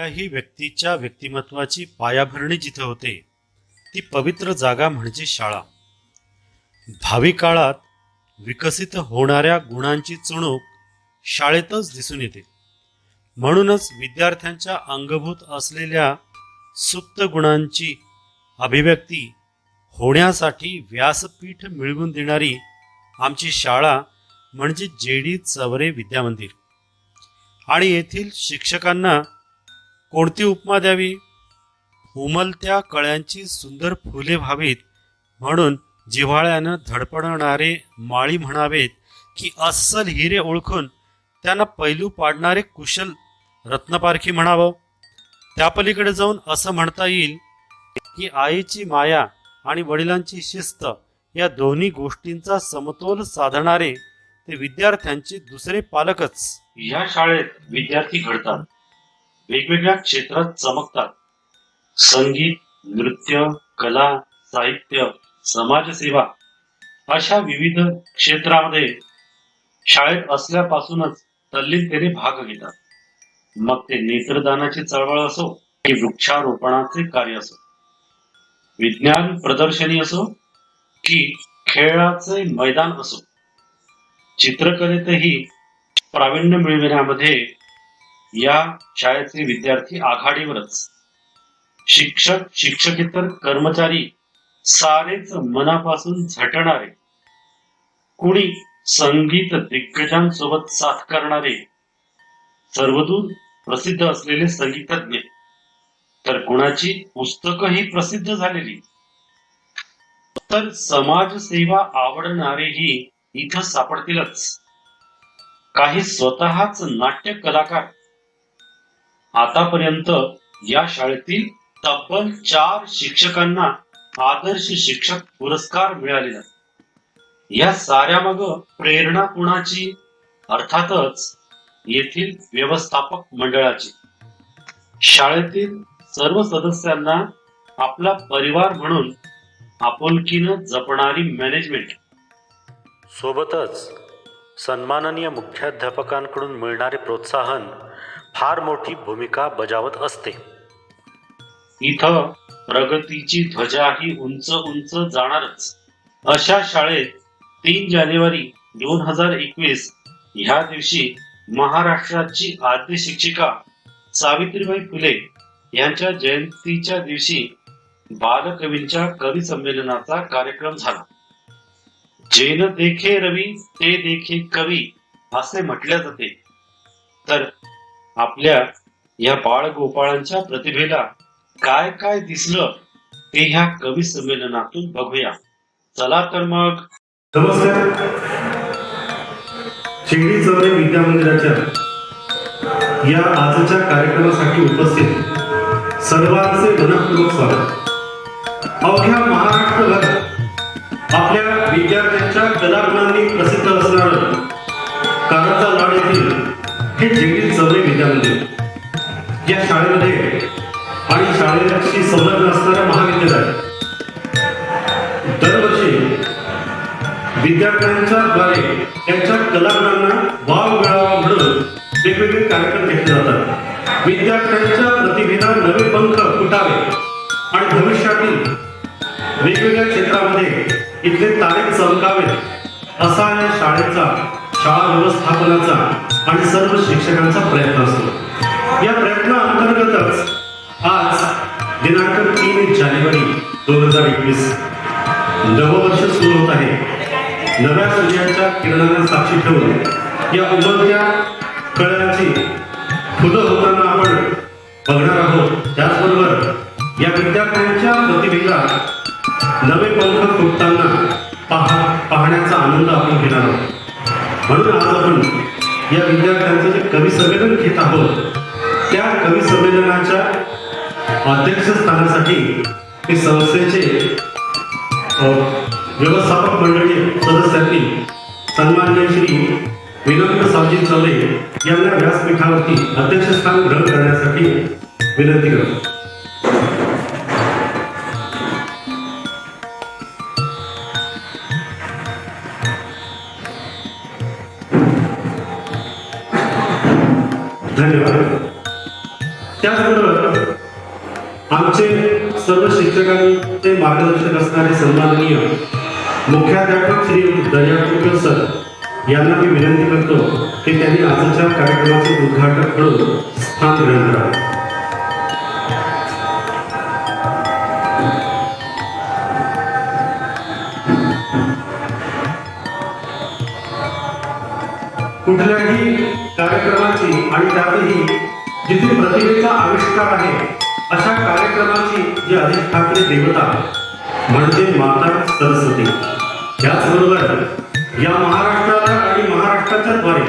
कुठल्याही व्यक्तीच्या व्यक्तिमत्वाची पायाभरणी जिथे होते ती पवित्र जागा म्हणजे शाळा. भावी काळात विकसित होणाऱ्या गुणांची चुणूक शाळेतच दिसून येते. म्हणूनच विद्यार्थ्यांच्या अंगभूत असलेल्या सुप्त गुणांची अभिव्यक्ती होण्यासाठी व्यासपीठ मिळवून देणारी आमची शाळा म्हणजे JD चवरे विद्यामंदिर. आणि येथील शिक्षकांना कोणती उपमा द्यावी? उमलत्या कळ्यांची सुंदर फुले व्हावीत म्हणून जिव्हाळ्यानं धडपडणारे माळी म्हणावेत, की अस्सल हिरे ओळखून त्यांना पैलू पाडणारे कुशल रत्नपारखी म्हणावं. त्यापलीकडे जाऊन असं म्हणता येईल की आईची माया आणि वडिलांची शिस्त या दोन्ही गोष्टींचा समतोल साधणारे ते विद्यार्थ्यांचे दुसरे पालकच. या शाळेत विद्यार्थी घडतात, वेगवेगळ्या क्षेत्रात चमकतात. संगीत, नृत्य, कला, साहित्य, समाजसेवा अशा विविध क्षेत्रामध्ये शाळेत असल्यापासूनच तल्लीनतेने भाग घेतात. मग ते नेत्रदानाची चळवळ असो की वृक्षारोपणाचे कार्य असो, विज्ञान प्रदर्शनी असो की खेळाचे मैदान असो, चित्रकलेतही प्रावीण्य मिळविण्यामध्ये या शाळेचे विद्यार्थी आघाडीवरच. शिक्षक, शिक्षकेतर कर्मचारी सारेच मनापासून झटणारे. कुणी संगीत दिग्गजांसोबत साथ करणारे, सर्वदूर प्रसिद्ध असलेले संगीतज्ञ, तर कुणाची पुस्तकही प्रसिद्ध झालेली, तर समाजसेवा आवडणारेही इथं सापडतीलच. काही स्वतःच नाट्य कलाकार. आतापर्यंत या शाळेतील तब्बल 4 शिक्षकांना आदर्श शिक्षक पुरस्कार मिळालेला. या साऱ्यामाग प्रेरणा कुणाची? अर्थातच येथील व्यवस्थापक मंडळाची. शाळेतील सर्व सदस्यांना आपला परिवार म्हणून आपुलकीनं जपणारी मॅनेजमेंट, सोबतच सन्माननीय मुख्याध्यापकांकडून मिळणारे प्रोत्साहन फार मोठी भूमिका बजावत असते. इथं प्रगतीची ध्वजाही उंच उंच जाणारच. अशा शाळेत 3 जानेवारी 2021 ह्या दिवशी महाराष्ट्राची आद्य शिक्षिका सावित्रीबाई फुले यांच्या जयंतीच्या दिवशी बालकवींच्या कवी संमेलनाचा कार्यक्रम झाला. जेन देखे रवी ते देखे कवी असे म्हटले जाते. तर आपल्या या बाळगोपाळांच्या प्रतिभेला काय काय दिसलं ते ह्या कवी संमेलनातून बघूया. चला तर मग. नमस्कार. JD चवरे विद्यामंदिराच्या या आजच्या कार्यक्रमासाठी उपस्थित सर्वांचे मनपूर्वक स्वागत. अवघ्या महाराष्ट्रभर आपल्या विद्यार्थ्यांच्या कलागुणांनी प्रसिद्ध असणारं कारंजा लाड येथील हे JD चवरे विद्यामंदिर. या शाळेमध्ये आणि शाळेशी संलग्न असणाऱ्या महाविद्यालय दरवर्षी विद्यार्थ्यांच्या द्वारे त्यांच्या कलागुणांना वाव मिळावा म्हणून वेगवेगळे कार्यक्रम घेतले जातात. विद्यार्थ्यांच्या प्रतिभेला नवे पंख फुटावे आणि भविष्यातील वेगवेगळ्या क्षेत्रामध्ये इथले तारे चमकावेत असा या शाळेचा, शाळा व्यवस्थापनाचा आणि सर्व शिक्षकांचा प्रयत्न असतो. या प्रयत्नाअंतर्गतच आज दिनांक 3 जानेवारी 2021 नववर्ष सुरू होत आहे. नव्या सूर्याच्या किरणांना साक्षी ठेवून या उमलत्या कळ्यांची फुलं होताना आपण बघणार आहोत. त्याचबरोबर या विद्यार्थ्यांच्या प्रतिभेला नवे पंख फुटताना पाहण्याचा आनंद आपण घेणार आहोत. म्हणून आज आपण या विद्यार्थ्यांचं जे कवी संमेलन घेत आहोत त्या कवी संमेलनाच्या अध्यक्षस्थानासाठी ते संस्थेचे व्यवस्थापक मंडळी सदस्यांनी सन्माननीय श्री विनम्र सावजी चवरे यांना व्यासपीठावरती अध्यक्षस्थान ग्रहण करण्यासाठी विनंती करतो. धन्यवाद. त्याचबरोबर आमचे सर्व शिक्षकांचे मार्गदर्शक असणारे सन्माननीय मुख्याध्यापक श्री दर्यापूरकर सर यांना मी विनंती करतो की त्यांनी आजच्या कार्यक्रमाचे उद्घाटक म्हणून स्थान ग्रहण करावे. कुठल्याही कार्यक्रमाची आणि त्यातही जिथे प्रतिभेचा आविष्कार आहे अशा कार्यक्रमाची जी अधिष्ठात्री देवता म्हणजे माता सरस्वती. याचबरोबर या महाराष्ट्राला आणि महाराष्ट्राच्या द्वारे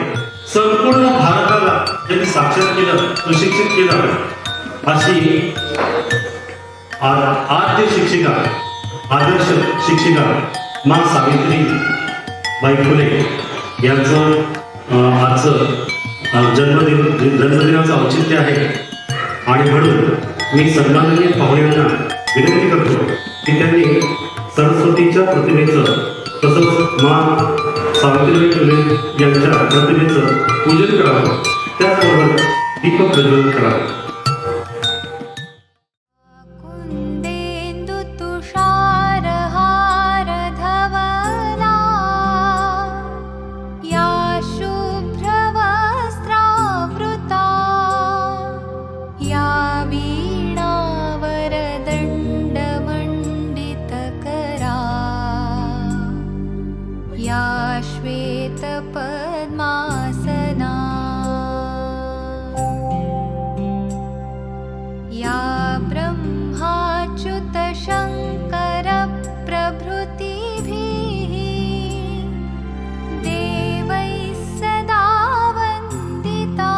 संपूर्ण भारताला त्यांनी साक्षर केलं, सुशिक्षित केलं अशी आद्य शिक्षिका, आदर्श शिक्षिका मा सावित्री बाई फुले यांचं आजचं जन्मदिनाचं औचित्य आहे. आणि म्हणून मी सन्माननीय पाहुण्यांना विनंती करतो की त्यांनी सरस्वतीच्या प्रतिमेचं तसंच मा सावित्रीबाई फुले यांच्या प्रतिमेचं पूजन करावं, त्याचबरोबर दीपक प्रज्वलन करावं. पद्मासना या ब्रह्माच्युत शंकर प्रभृतिभिः देवैः सदा वन्दिता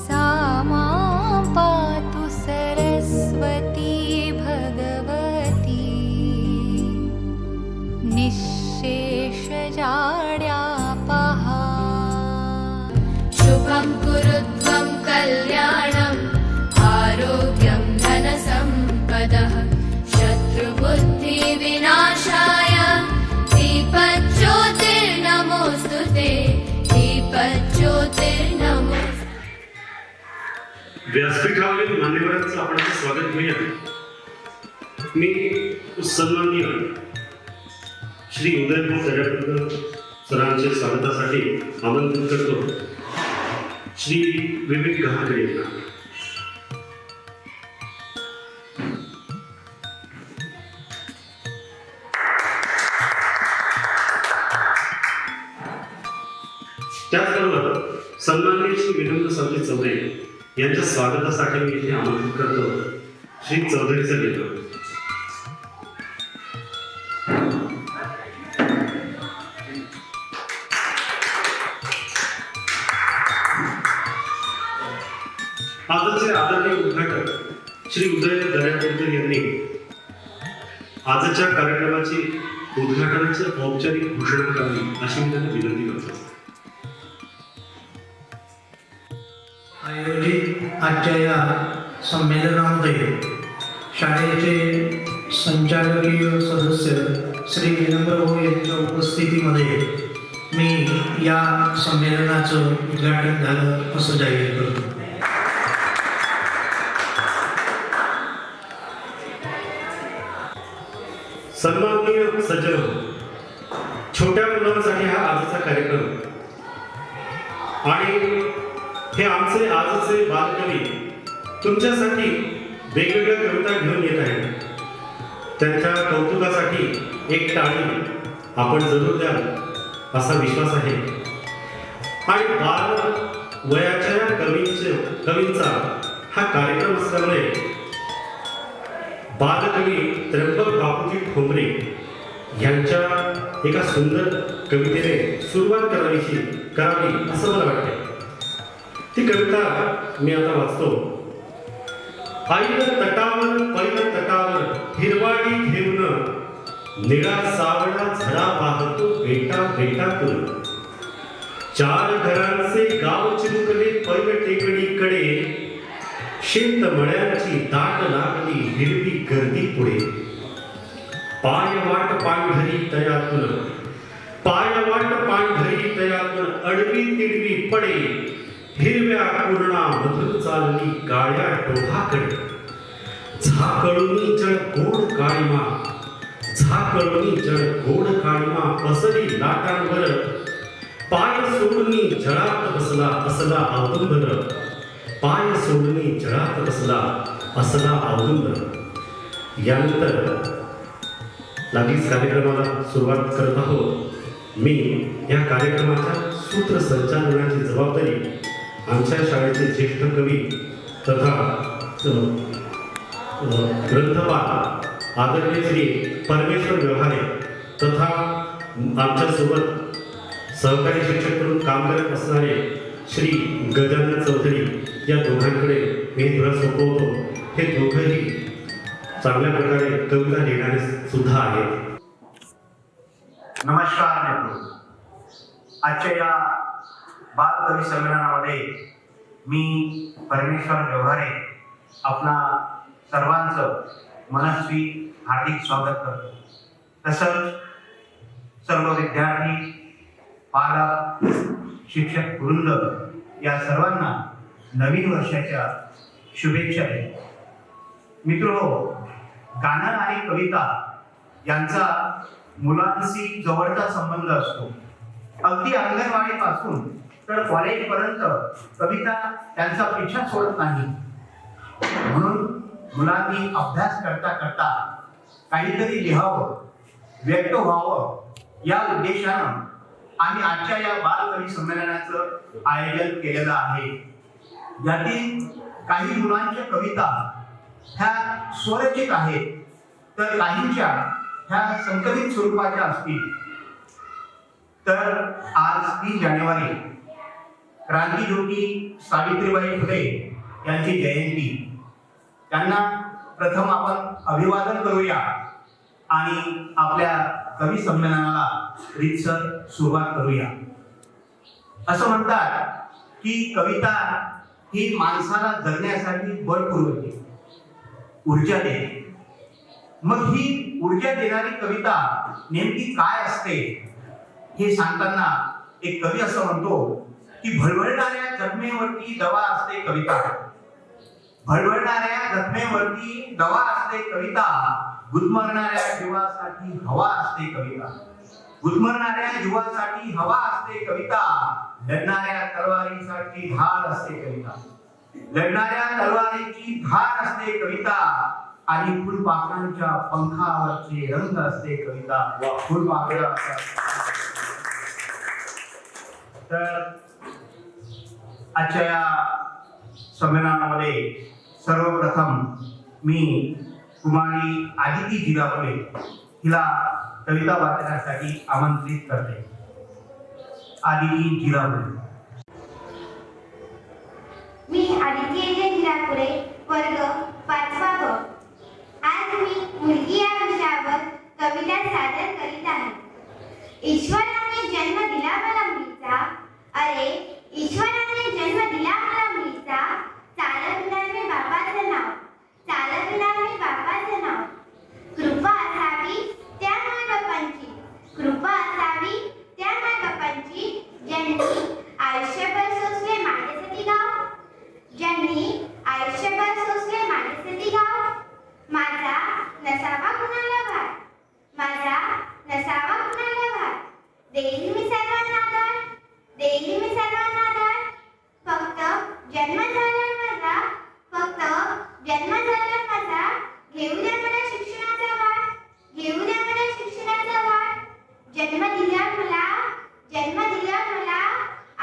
सा मां पातु सरस्वती भगवती निःशेषजाड्यापहा. शुभं कुरुध्वं कल्याणम् आरोग्यं धनसम्पदः शत्रुबुद्धिविनाशाय दीपज्योतिर्नमोऽस्तुते दीपज्योतिर्नमोऽस्तुते. व्यासपीठावरील मान्यवरांचं आपण स्वागत करूया. मी सन्माननीय श्री उदयभाऊ दर्यापूरकर सरांच्या स्वागतासाठी आमंत्रित करतो श्री विवेक गहाकडे यांना. त्याचबरोबर सन्माननीय श्री विनोद संजय चौधरी यांच्या स्वागतासाठी मी इथे आमंत्रित करतो श्री चौधरीचं गीत. आजचे आदरणीय उद्घाटक श्री उदय दर्यापूरकर यांनी आजच्या कार्यक्रमाची उद्घाटनाची औपचारिक घोषणा करावी अशी मी त्यांना विनंती करतो. आयोजित आजच्या या संमेलनामध्ये शाळेचे संचालकीय सदस्य श्री विनम्र भाऊ यांच्या उपस्थितीमध्ये मी या संमेलनाचं उद्घाटन झालं असं जाहीर करतो. सन्माननीय सज्जन, छोट्या मुलांसाठी हा आजचा कार्यक्रम आणि हे आमचे आजचे बालकवी तुमच्यासाठी वेगवेगळ्या कविता घेऊन येत आहेत. त्यांच्या कौतुकासाठी एक टाळी आपण जरूर द्याल असा विश्वास आहे. आणि बाल वयाच्या कवींचा हा कार्यक्रम असल्यामुळे बालकवी त्र्यंबक बापूजी ठोंबरे यांच्या एका सुंदर कवितेने सुरुवात करावी असं मला वाटते. ती कविता मी आता वाचतो. पहिलं तटावर हिरवाडी घेऊन निळा सावळा झरा पाहतो बेटातून. चार घरांचे गाव चिमुकले पैल टेकडीकडे. शेतमळ्यांची दाट लागली हिरवी गर्दी पुढे. पायवाट पांढरी तयातून अडवी तिडवी पडे. हिरव्या पूर्णा मधुर चालली काळ्या डोहाकडे झाकळूनी जळ गोड काळीमा झाकळूनी जळ गोड काळीमा पसरी लाटांवर पाय सोडूनी जळात बसला असला औदुंबर पाय सोडूनी जळात बसला असला औदुंबर। यानंतर लागलीच कार्यक्रमाला सुरुवात करत आहोत। मी या कार्यक्रमाच्या सूत्रसंचालनाची जबाबदारी आमच्या शाळेचे ज्येष्ठ कवी तथा ग्रंथपाल आदरणीय श्री परमेश्वर व्यवहारे तथा आमच्यासोबत सहकारी शिक्षक म्हणून काम करत असणारे श्री गजानन चौधरी या दोघांकडे मी थोडा सोपवतो। हे दोघंही चांगल्या प्रकारे कविता लिहिणारे सुद्धा आहेत। नमस्कार मित्र, आजच्या या बालकवी संमेलनामध्ये मी परमेश्वर व्यवहारे आपणा सर्वांचं मनस्वी हार्दिक स्वागत करतो। तसंच सर्व विद्यार्थी, पालक, शिक्षक वृंद या सर्वांना नवीन वर्षाच्या शुभेच्छा देतो। मित्रहो, गाणं आणि कविता यांचा मुलांशी जवळचा संबंध असतो। अगदी अंगणवाडीपासून तर कॉलेजपर्यंत कविता त्यांचा पिछा सोडत नाही। म्हणून मुलांनी अभ्यास करता करता काहीतरी लिहावं, व्यक्त व्हावं या उद्देशानं आम्ही आजच्या या बालकवी संमेलनाचं आयोजन केलेलं आहे। यातील काही मुलांच्या कविता ह्या स्वरचित आहेत, तर काहींच्या ह्या संकलित स्वरूपाच्या असतील। तर आज 3 जानेवारी क्रांतिज्योती सावित्रीबाई फुले यांची जयंती। त्यांना प्रथम आपण अभिवादन करूया आणि आपल्या कवी संमेलनाला रीतसर सुरुवात करूया। असं म्हणतात की कविता ही माणसाला जगण्यासाठी बळ पुरवते, ऊर्जा देते। मग ही ऊर्जा देणारी कविता नेमकी काय असते हे सांगताना एक कवी असं म्हणतो की भळभळणाऱ्या जखमेवरती दवा असते कविता, भळभळणाऱ्या जखमेवरती दवा असते कविता, गुदमरणाऱ्या जीवासाठी हवा असते कविता, गुदमरणाऱ्या जीवासाठी हवा असते कविता, लढणाऱ्या तलवारीसाठी धार असते कविता, लढणाऱ्या तलवारीची धार असते कविता, आणि फुलपाखरांच्या पंखावरचे रंग असते कविता। फुलपाखरं तर आजच्या या संमेलनामध्ये सर्वप्रथम मी कुमारी आदिती जिरापुरे हिला कविता वाचण्यासाठी आमंत्रित करते। आदिती जिरापुरे। मी आदिती जिरापुरे, वर्ग 5वा ग। आज मी मुलगी या विषयावर कविता सादर करीत आहे। ईश्वराने जन्म दिला मला मुलीचा, अरे ईश्वराने जन्म दिला मला मुलीचा, चालविणार मी बापाचं नाव, चालविणार मी बापाचं नाव। कृपा असावी त्या मायबापांची, कृपा असावी त्या मायबापांची, ज्यांनी आयुष्यभर सोसले माझ्यासाठी गाव, ज्यांनी आयुष्यभर सोसले माझ्यासाठी गाव। माझा नसावा कुणाला भार, माझा नसावा कुणाला भार, देईल मी सर्वांना आधार, देईल मी सर्वांना आधार। फक्त जन्म झाला माझा, फक्त जन्म झाला माझा, घेऊ द्या मला शिक्षणाचा वाट, घेऊ द्या मला शिक्षणाचा वाट। जन्म दिला मला, जन्म दिला मला,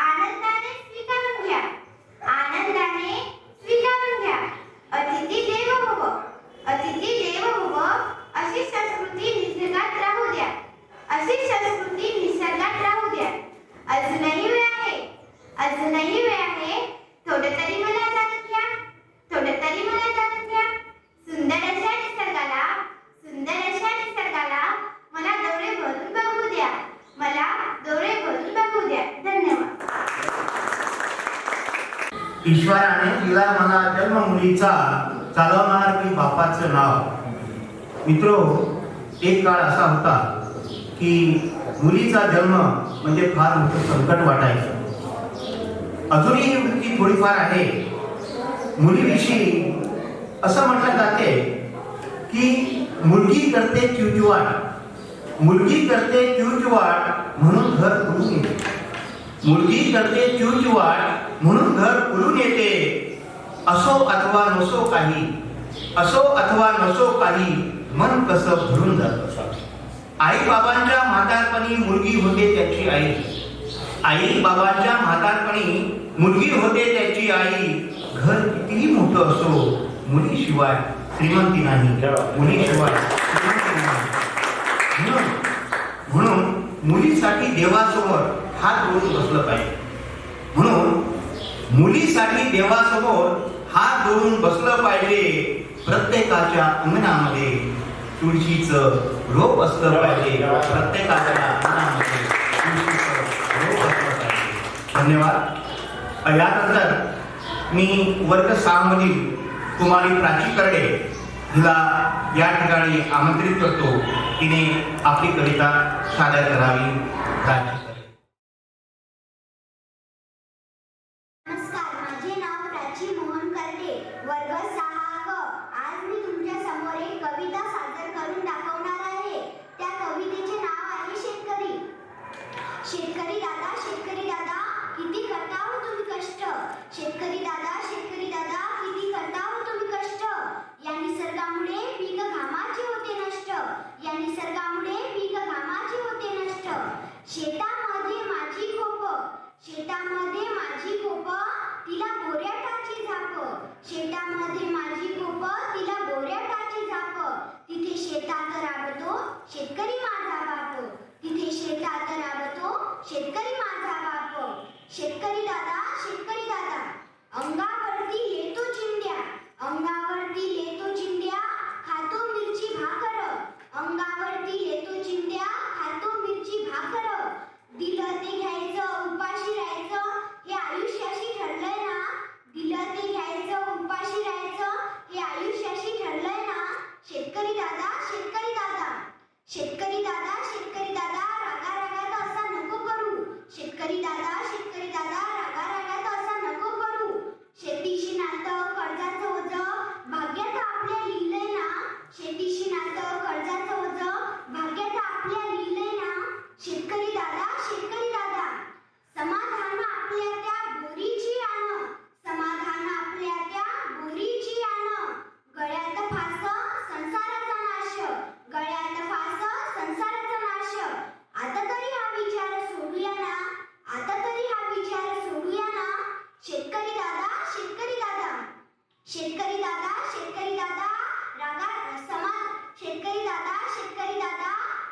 आनंदाने स्वीकारून घ्या, आनंदाने स्वीकारून घ्या। अतिथी देव भव, अतिथी देव भव, अशी संस्कृती निसर्गात राहू द्या, अशी संस्कृती निसर्गात राहू द्या। अजूनही वेळ आहे, अजूनही वेळ आहे, थोडं तरी मला जाणून घ्या, थोडं तरी मला जाणून घ्या। सुंदर अशा निसर्गाला, सुंदर अशा निसर्गाला मला डोळे भरून बघू द्या, मला डोळे भरून बघू द्या। धन्यवाद। ईश्वराने दिला मला जन्म मुलीचा, चालवणार मी बापाचं नाव। मित्रो, एक काळ असा होता की मुलीचा जन्म म्हणजे फार मोठं संकट वाटायचं। अजूनही ती थोडीफार आहे. मुलीविषयी असं म्हटलं जाते की मुलगी करते चिवचिवाट, मुलगी करते चिवचिवाट म्हणून घर फुलून येते. मुलगी करते चिवचिवाट म्हणून घर फुलून येते. असो अथवा नसो काही, असो अथवा नसो काही, मन कसं भरून जातं. आई बाबांच्या म्हातारपणी मुलगी होते त्याची आई, आई बाबांच्या म्हातारपणी मुलगी होते त्याची आई. घर कितीही मोठं असो, मुलीशिवाय श्रीमंती नाही, मुलीशिवाय श्रीमंती नाही. म्हणून मुलीसाठी देवासमोर हात जोडून बसलं पाहिजे. म्हणून मुलीसाठी देवासमोर हात जोडून बसलं पाहिजे. प्रत्येकाच्या अंगणामध्ये तुळशीचं रोप असलं पाहिजे. प्रत्येकाच्या अंगणामध्ये तुळशीचं रोप असलं पाहिजे. धन्यवाद. यानंतर मी वर्ग 6 मधील कुमारी प्राची करडे हिला या ठिकाणी आमंत्रित करतो. तिने आपली कविता सादर करावी. प्राची करडे. नमस्कार, माझे नाव प्राची मोहन करडे, वर्ग 6 क. आज मी तुमच्या समोर एक कविता सादर करून दाखवणार आहे. त्या कवितेचे नाव आहे शेतकरी. शेतकरी दादा, शेतकरी दादा, किती करता हो तुम्ही कष्ट. शेतकरी दादा, शेतकरी दादा, किती करता हो तुम्ही कष्ट. या निसर्गामुळे पीक घामाचे होते नष्ट, या निसर्गामुळे पीक घामाचे होते नष्ट. शेतामध्ये माझी खोप, शेतामध्ये माझी खोप, तिला बोऱ्याटाची झाप. शेतामध्ये माझी खोप, तिला बोऱ्याटाची झाप. तिथे शेतात राबतो शेतकरी माझा बाप, तिथे शेतात राबतो शेतकरी माझा बाप. शेतकरी दादा, शेतकरी दादा, अंगावरती येतो चिंध्या, अंगावरती येतो चिंध्या, खातो मिरची भाकर. अंगावरती येतो चिंध्या, खातो मिरची भाकर. दिलं ते घ्यायचं, उपाशी राहायचं, हे आयुष्याशी ठरलंय ना. दिलं ते घ्यायचं, उपाशी राहायचं, हे आयुष्याशी ठरलंय ना. शेतकरी दादा, शेतकरी दादा, शेतकरी दादा, शेतकरी दादा, रागा रागात असा नको करू. शेतकरी दादा, शेतकरी दादा, रागा रागात असा नको करू. शेतीशी नातं कर्जाचं ओझं भाग्यात आपल्या लिहिलंय ना. शेतीशी नातं कर्जाचं ओझं भाग्यात आपल्या लिहिलंय ना. शेतकरी दादा, शेतकरी दादा, समाधान आपल्या त्या बोरीची आण, समाधान आपल्या त्या बोरीची आण. गळ्यात फास संसाराचा नाश, गळ्यात फास संसाराचा नाश. आता तरी हा विचार सोडूया ना, आता तरी हा विचार सोडूया ना. शेतकरी दादा, शेतकरी दादा, शेतकरी दादा, शेतकरी दादा, रागा शेतकरी दादा, शेतकरी दादा,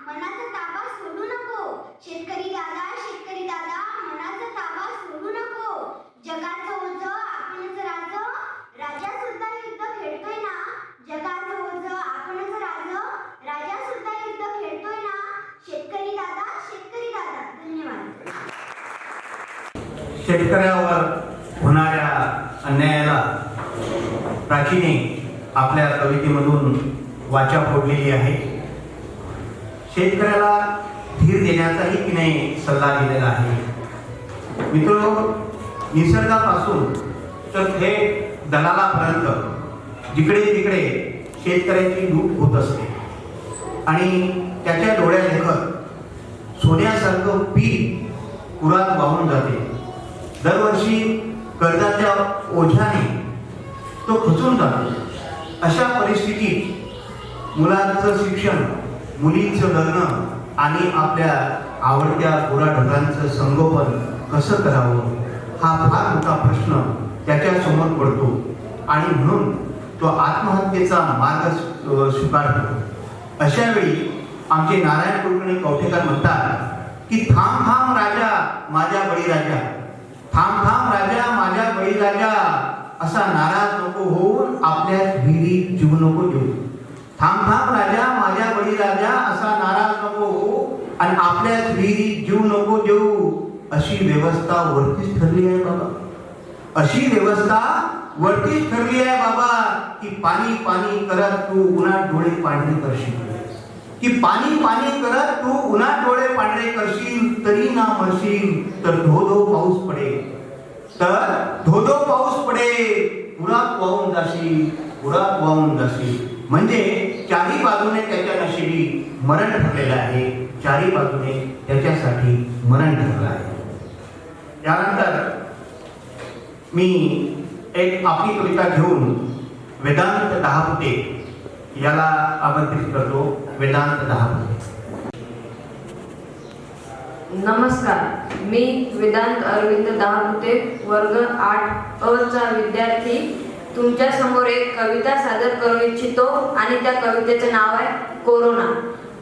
मनाचा ताबा सोडू नको. शेतकरी दादा, शेतकरी दादा, मनाचा ताबा सोडू नको. जगाचं ओझं आपणच राज, राजा सुद्धा युद्ध खेळतोय ना. जगाचं ओझं आपणच राज, राजा सुद्धा युद्ध खेळतोय ना. शेतकरी दादा, शेतकरी दादा. धन्यवाद. शेतकऱ्यावर होणाऱ्या अन्यायाला प्राचीने आपल्या कवितेमधून वाचा फोडलेली आहे. शेतकऱ्याला धीर देण्याचाही तिने सल्ला दिलेला आहे. मित्र, निसर्गापासून तर थेट दलालापर्यंत जिकडे तिकडे शेतकऱ्याची लूट होत असते आणि त्याच्या डोळ्यादेखत सोन्यासारखं पीक पुरात वाहून जाते. दरवर्षी कर्जाच्या ओझ्याने तो खचून जातो. अशा परिस्थितीत मुलांचं शिक्षण, मुलींचं लग्न आणि आपल्या आवडत्या गुराढोरांचं संगोपन कसं करावं हा फार मोठा प्रश्न त्याच्यासमोर पडतो आणि म्हणून तो आत्महत्येचा मार्ग स्वीकारतो. अशा वेळी आमचे नारायण कुलकर्णी कवठेकर म्हणतात की थांब थांब राजा माझ्या बळीराजा, थांब थांब राजा माझ्या बळीराजा, असा नाराज नको होऊन आपल्या विहिरीत जीव नको देऊ. थांब थांब राजा माझ्या बळीराजा, असा नाराज नको हो आणि आपल्याच विहिरीत जीव नको देऊ. अशी व्यवस्था वरतीच ठरली आहे बाबा, अशी व्यवस्था वरतीच ठरली आहे बाबा की पाणी पाणी करत तू उन्हात डोळे पांढरे करशील, की पाणी पाणी करत तू उन्हात डोळे पांढरे करशील, तरी ना मरशील तर धो धो पाऊस पडेल, तर धोधो पाऊस पडे पुरात वाहून जाशील, पुरात वाहून जाशील. म्हणजे चारी बाजूने त्याच्या नशिबी मरण ठरलेलं आहे, चारी बाजूने त्याच्यासाठी मरण ठरलं आहे. त्यानंतर मी एक आपली कविता घेऊन वेदांत दहापुते याला आमंत्रित करतो. वेदांत दहापुते. नमस्कार, मी वेदांत अरविंद दहापुते वर्ग 8 अ चा विद्यार्थी तुमच्या समोर एक कविता सादर करू इच्छितो आणि त्या कवितेचे नाव आहे कोरोना.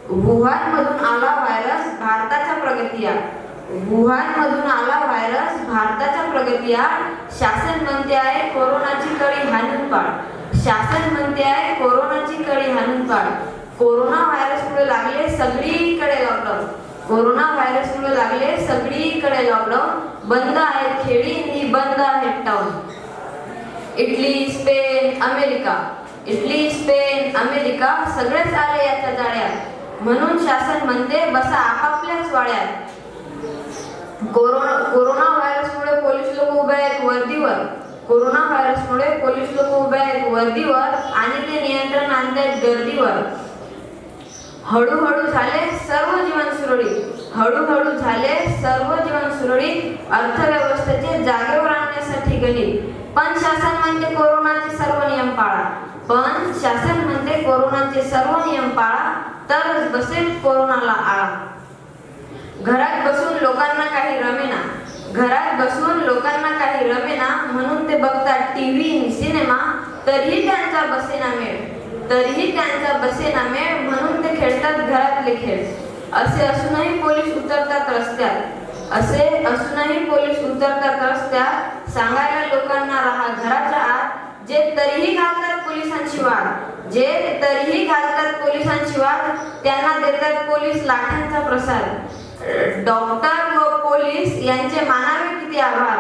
वुहान मधून आला व्हायरस, भारताच्या प्रगतीया. वुहान मधून आला व्हायरस, भारताच्या प्रगतीया. शासन म्हणते आहे कोरोनाची कडी हाणून पाड. शासन म्हणते आहे कोरोनाची कडी हाणून पाड. कोरोना व्हायरसमुळे लागले सगळीकडे लॉकडाऊन. कोरोना व्हायरसमुळे लागले सगळीकडे लॉकडाऊन. बंद आहेत खेडी आणि बंद आहेत town. Italy, Spain, America. Italy, Spain, America सगळेच आले याच्या जाळ्यात. म्हणून शासन म्हणते बसा आपापल्याच वाड्यात. कोरोना व्हायरसमुळे पोलीस लोक उभे आहेत वर्दीवर. कोरोना व्हायरसमुळे पोलीस लोक उभे आहेत वर्दीवर आणि ते नियंत्रण आणतायत गर्दीवर. हळूहळू झाले सर्व जीवन सुरळीत. हळूहळू झाले सर्व जीवन सुरळीत. अर्थव्यवस्थेचे जागेवर आणण्यासाठी गणित. पण शासन म्हणते कोरोनाचे सर्व नियम पाळा. पण शासन म्हणते कोरोनाचे सर्व नियम पाळा, तरच बसेल कोरोनाला आळा. घरात बसून लोकांना काही रमेना. घरात बसून लोकांना काही रमेना म्हणून ते बघतात टीव्ही, सिनेमा. तरीही त्यांचा बसेना मेळ. तरीही त्यांचा बसेना मेळ म्हणून ते खेळतात घरातले खेळ. असे असूनही पोलीस उतरतात रस्त्यात. असे असूनही पोलीस उतरतात रस्त्यात. सांगायला लोकांना राहा घराच्या आत. जे तरीही घालतात पोलिसांची वाट. जे तरीही घालतात पोलिसांची वाट त्यांना देतात पोलीस लाठ्यांचा प्रसाद. डॉक्टर व पोलीस यांचे मानावे किती आभार.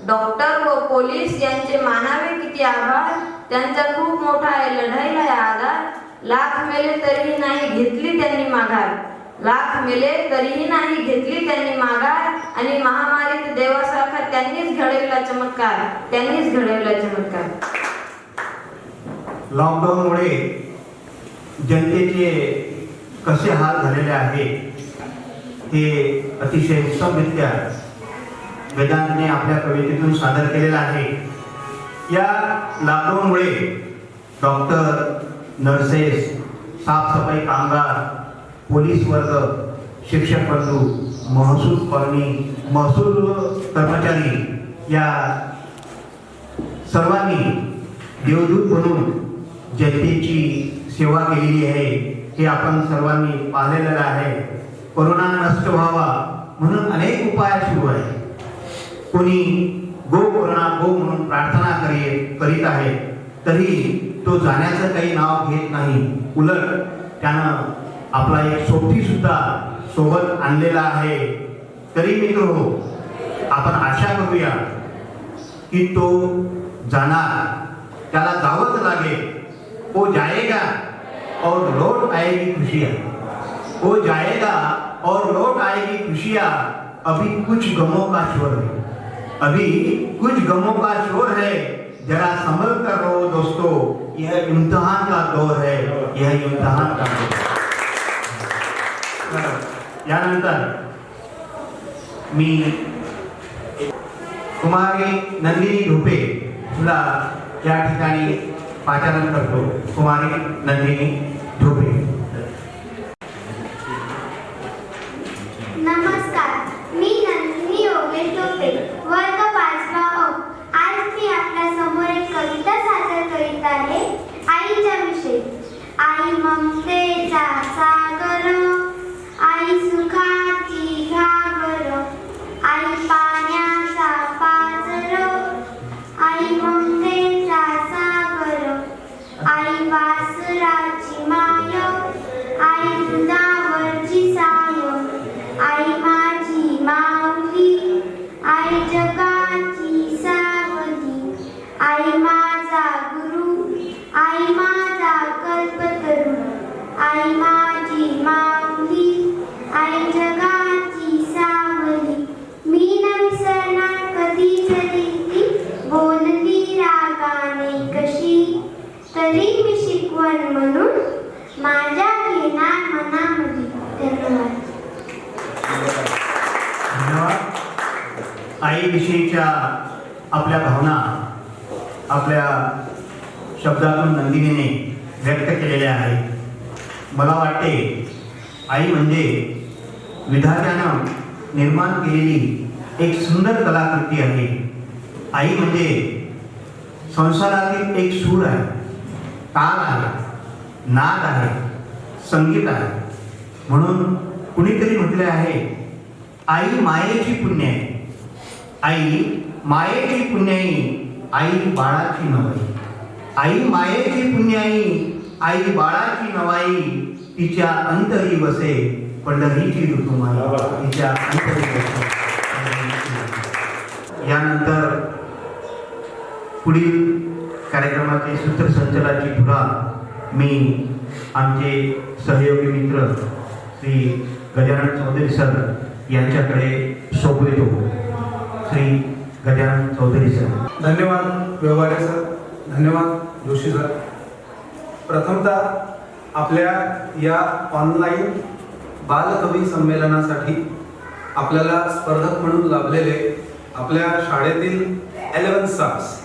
डॉक्टर व पोलीस यांचे मानावे किती आभार. त्यांचा खूप मोठा आहे लढाईला या आधार. लाख मेले तरीही नाही घेतली त्यांनी माघार. लाख मेले तरीही नाही घेतली त्यांनी माघार. आणि महामारीत देवासारखा त्यांनीच घडविला चमत्कार. त्यांनीच घडविला चमत्कार. लॉकडाऊनमुळे जनतेचे कसे हाल झालेले आहेत हे अतिशय उत्तमरित्या वेदांतने आपल्या कवितेतून सादर केलेलं आहे. या लॉकडाऊनमुळे डॉक्टर, नर्सेस, साफसफाई कामगार, पोलीस वर्ग, शिक्षक बंधू, महसूल कॉलनी, महसूल कर्मचारी या सर्वांनी देवदूत म्हणून जनतेची सेवा केलेली आहे हे आपण सर्वांनी पाहिलेलं आहे. कोरोना नष्ट व्हावा म्हणून अनेक उपाय सुरू आहेत. कोणी गो कोरोना गो म्हणून प्रार्थना करीत आहे, तरी तो जाण्याचं काही नाव घेत नाही. उलट त्यानं आपला एक सोबती सुद्धा सोबत आणलेला आहे. तरी मित्र आपण आशा करूया की तो जाणार, त्याला जावंच लागेल. वो जाएगा और लौट आएगी खुशियाँ. वो जाएगा और लौट आएगी खुशियाँ. अभी कुछ गमों का शोर है. अभी कुछ गमों का शोर है. जरा संभल कर रहो दोस्तों. यह इम्तिहान का दौर है. यह इम्तिहान का दौर है. यानंतर मी कुमारी नंदिनी ढोपे तुला या ठिकाणी पाचारण करतो. कुमारी नंदिनी ढोपे. नमस्कार, मी नंदिनी योगेश टोपे वर्ग 5वा अ. आज मी आपल्या समोर एक कविता सादर करीत आहे आईच्या विषयी. आई ममतेचा सागर, आई सुखाची घागर, आई पाण्याचा पाझर, आई ममतेचा सागर, आई वासराची माय, माझ्या घेणार मनामध्ये. धन्यवाद. धन्यवाद. आईविषयीच्या आपल्या भावना आपल्या शब्दातून नंदिनीने व्यक्त केलेल्या आहेत. मला वाटते आई म्हणजे विधात्यानं निर्माण केलेली एक सुंदर कलाकृती आहे. आई म्हणजे संसारातील एक सूर आहे, ताल आहे, नाद आहे, संगीत आहे. म्हणून कुणीतरी म्हटले आहे, आई मायेची पुण्य आहे. आई मायेची पुण्याई, आई बाळाची नवाई. आई मायेची पुण्याई, आई बाळाची नवाई. तिच्या अंतरी बसे पंढरीची ऋतुमाई. तिच्या अंतरी बसे. यानंतर पुढील कार्यक्रमाचे सूत्रसंचालनाची धुरा मी आमचे सहयोगी मित्र श्री गजानन चौधरी सर यांच्याकडे सोपवितो. श्री गजानन चौधरी सर. धन्यवाद व्यवहारे सर. धन्यवाद जोशी सर. प्रथमतः आपल्या या ऑनलाईन बालकवी संमेलनासाठी आपल्याला स्पर्धक म्हणून लाभलेले आपल्या शाळेतील 11 स्टार्स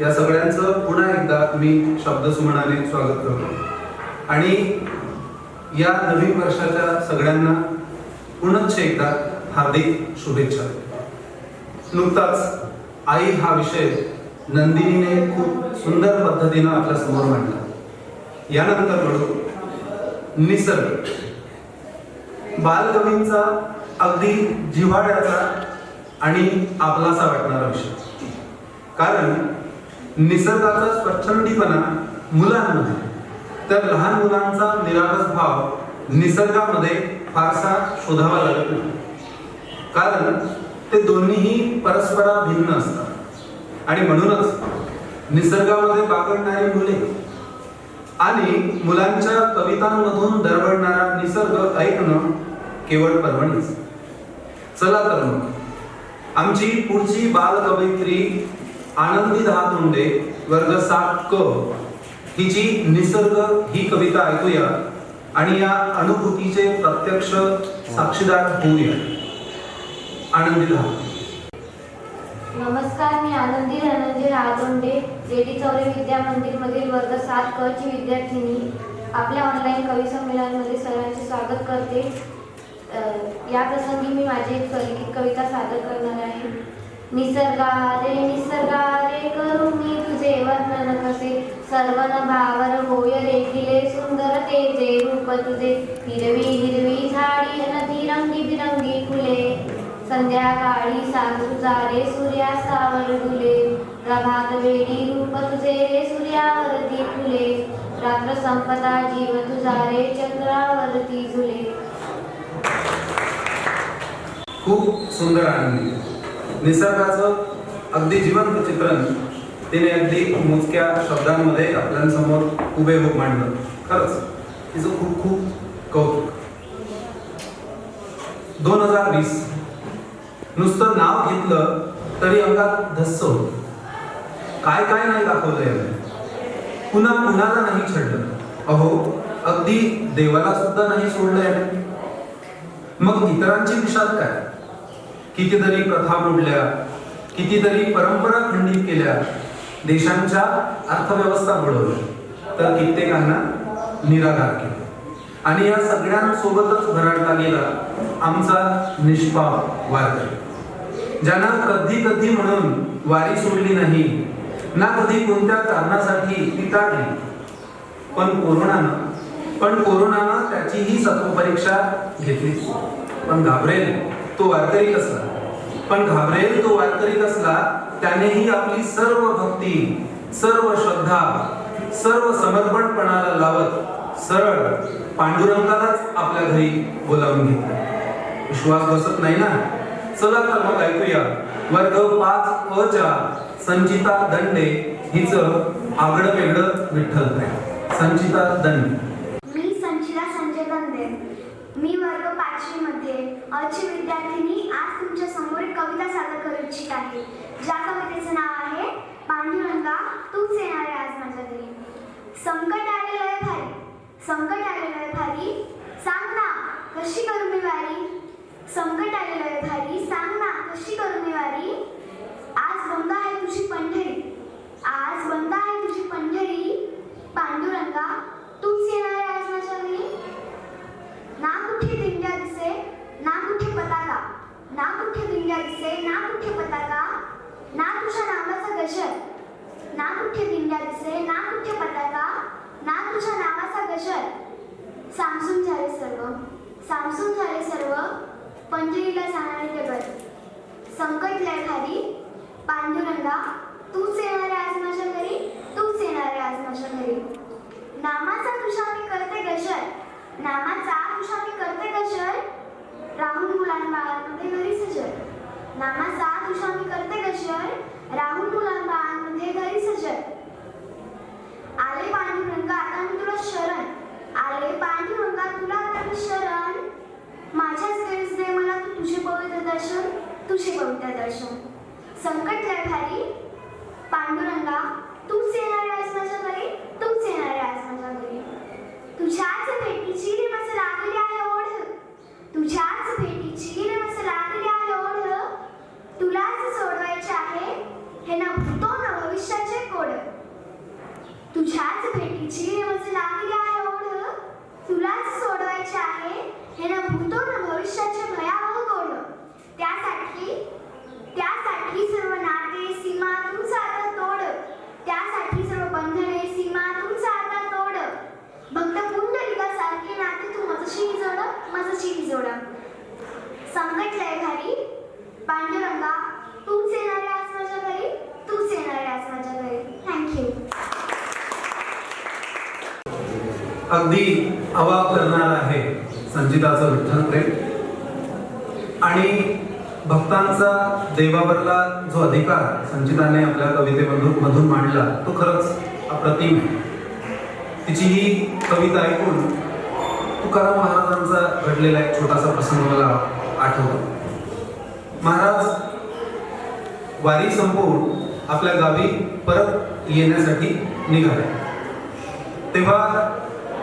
या सगळ्यांचं पुन्हा एकदा मी शब्दसुमनाने स्वागत करतो. आणि या नवीन वर्षाच्या सगळ्यांना पुनश्च एकदा हार्दिक शुभेच्छा. नुकताच आई हा विषय नंदिनीने खूप सुंदर पद्धतीनं आपल्या समोर मांडला. यानंतर म्हणू निसर्ग. बालकवींचा अगदी जिव्हाळ्याचा आणि आपलासा वाटणारा विषय. कारण निसर्गाचा स्वच्छंदीपणा मुलांमध्ये, तर लहान मुलांचा निरागस भाव निसर्गामध्ये फारसा शोधावा लागत नाही. कारण ते दोन्हीही परस्पराभिन्न असतात. आणि म्हणूनच निसर्गामध्ये बागडणारी मुले आणि मुलांच्या कवितांमधून दरवळणारा निसर्ग ऐकणं केवळ पर्वणीच. चला तर मग आमची पुढची बालकवयित्री आनंदी दहातोंडे वर्ग 7 क हिची निसर्ग ही कविता ऐकूया आणि या अनुभूतीचे प्रत्यक्ष साक्षीदार होऊया. आनंदी दहा. नमस्कार, मी आनंदी धनंजय राहतोंडे, जेडी चौरे विद्या मंदिर मधील वर्ग 7 क ची विद्यार्थिनी आपल्या ऑनलाईन कवी संमेलनामध्ये सर्वांचे स्वागत करते. या प्रसंगी मी माझी एक स्वलिखित कविता सादर करणार आहे. निसर्गा रे करू मी तुझे वर्णन कसे, सर्वन भावर होय रेखिले सुंदर तेजे रूप तुझे. हिरवी हिरवी झाडी नदी रंगी बिरंगी फुले, संध्याकाळी सारे सूर्यास्तावर डुले. प्रभात वेळी रूप तुझे रे सूर्यावरती फुले, रात्र संपता जीव तुझा रे चंद्रावरती झुले. खूप सुंदर आनंदी. निसर्गाचं अगदी जिवंत चित्रण तिने अगदी मोजक्या शब्दांमध्ये आपल्यासमोर हुबेहूब मांडलं. खरंच तिचं खूप खूप कौतुक. 2020 नुसतं नाव घेतलं तरी अंगात धस्स होत. काय काय नाही दाखवलंय, पुन्हा कुणाला नाही छडलं. अहो, अगदी देवाला सुद्धा नाही सोडलंय. मग इतरांची विषाद काय? कितीतरी प्रथा मोडल्या, कितीतरी परंपरा खंडित केल्या, देशांच्या अर्थव्यवस्था बुडवल्या, तर कित्येकांना निराधार केलं. आणि या सगळ्यांसोबतच भराडला गेला आमचा निष्पाप वारकरी, ज्यांना कधी कधी म्हणून वारी सोडली नाही ना कधी कोणत्या कारणासाठी ती टाळली. पण कोरोनानं त्याचीही सत्वपरीक्षा घेतली. पण घाबरेल तो वारकरी कसला, त्यानेही आपली सर्व भक्ती, सर्व श्रद्धा, सर्व समर्पणपणाला लावत सरळ पांडुरंगालाच आपल्या घरी बोलावून घेतलं. विश्वास बसत नाही ना? चला तर मग ऐकूया वर्ग 5 अ च्या संचिता दंडे हिचं आगळं वेगळं विठ्ठल प्रेम. संचिता दंडे. मी संचिता संजय दंडे, मी वर्ग 5वी मध्ये अची विद्यार्थिनी आज तुमच्या समोर एक कविता सादर करू इच्छित आहे. ज्या कवितेचं नाव आहे पांडुरंगा तूच येणार आहे आज माझ्या घरी. संकट आले लय भारी, संकट आलेलं आहे भारी, सांग ना कशी करू मी वारी. संकट आलेलं आहे भारी, सांग ना कशी करू मी वारी. आज बंद आहे तुझी पंढरी, आज बंद आहे तुझी पंढरी. पांडुरंगा तूच येणार आहे आज माझ्या घरी. ना कुठे दिंड्या दिसे ना कुठे पताका, ना कुठे दिंड्या दिसे ना कुठे पताका. ना तुझ्या नावाचा गजर, ना कुठे दिंड्या दिसे ना कुठे पताका. ना तुझ्या नावाचा गजर. सामसूम झाले सर्व, सामसूम झाले सर्व, पंढरीला जाणारे ते बर. संकट लय भारी, पांडुरंगा तूच येणार आहे आज माझ्या घरी, तूच येणार आहे आज माझ्या घरी. नामाचा तुझा मी करते गजर, नामाचा तुझा मी करते गजर. राहुल मुलांबाळांमध्ये घरी सजर. नामाचा तुझा मी करते गजर, राहुल मुलांबाळांमध्ये घरी सजर. आले पांडुरंगा आता मी तुला शरण, आले पांडुरंगा तुला आता मी शरण. माझ्याच वेळेस दे मला तू तुझे पवित्र दर्शन, तुझे पवित्र दर्शन. संकट लय भारी, पांडुरंगा तूच येणार आहे आज माझ्या घरी, तूच येणार आहे आज माझ्या घरी. तुझ्याच भेटीची रे मस लागली आहे ओढ, तुझ्याच भेटीची रे मस लागली आहे ओढ. तुलाच सोडवायचे आहे हे न भूतो न भविष्याचे कोड. तुझ्याच भेटीची रे मस लागली आहे ओढ, तुलाच सोडवायचे आहे हे न भूतो न भविष्याचे भयावह कोड. त्यासाठी सर्व नाते सीमा तुमचा आता तोड, त्यासाठी सर्व बंधने सीमा तुमचा आता तोड. भक्त पुंडलिकासारखे नाते तू माझ्याशी जोड, माझ्याशी जोड. संकट लय भारी, पांडुरंगा तूच येणार आहे आज माझ्या घरी, तूच येणार आहे आज माझ्या घरी. थँक्यू. अगदी अवाक करणार आहे संचिताचं विठ्ठल प्रेम आणि भक्तांचा देवावरला जो अधिकार संचिताने आपल्या कवितेमधून मांडला तो खरंच अप्रतिम आहे. तिची ही कविता ऐकून तुकाराम महाराजांचा घडलेला एक छोटासा प्रसंग मला आठवतो. महाराज वारी संपवून आपल्या गावी परत येण्यासाठी निघाले. तेव्हा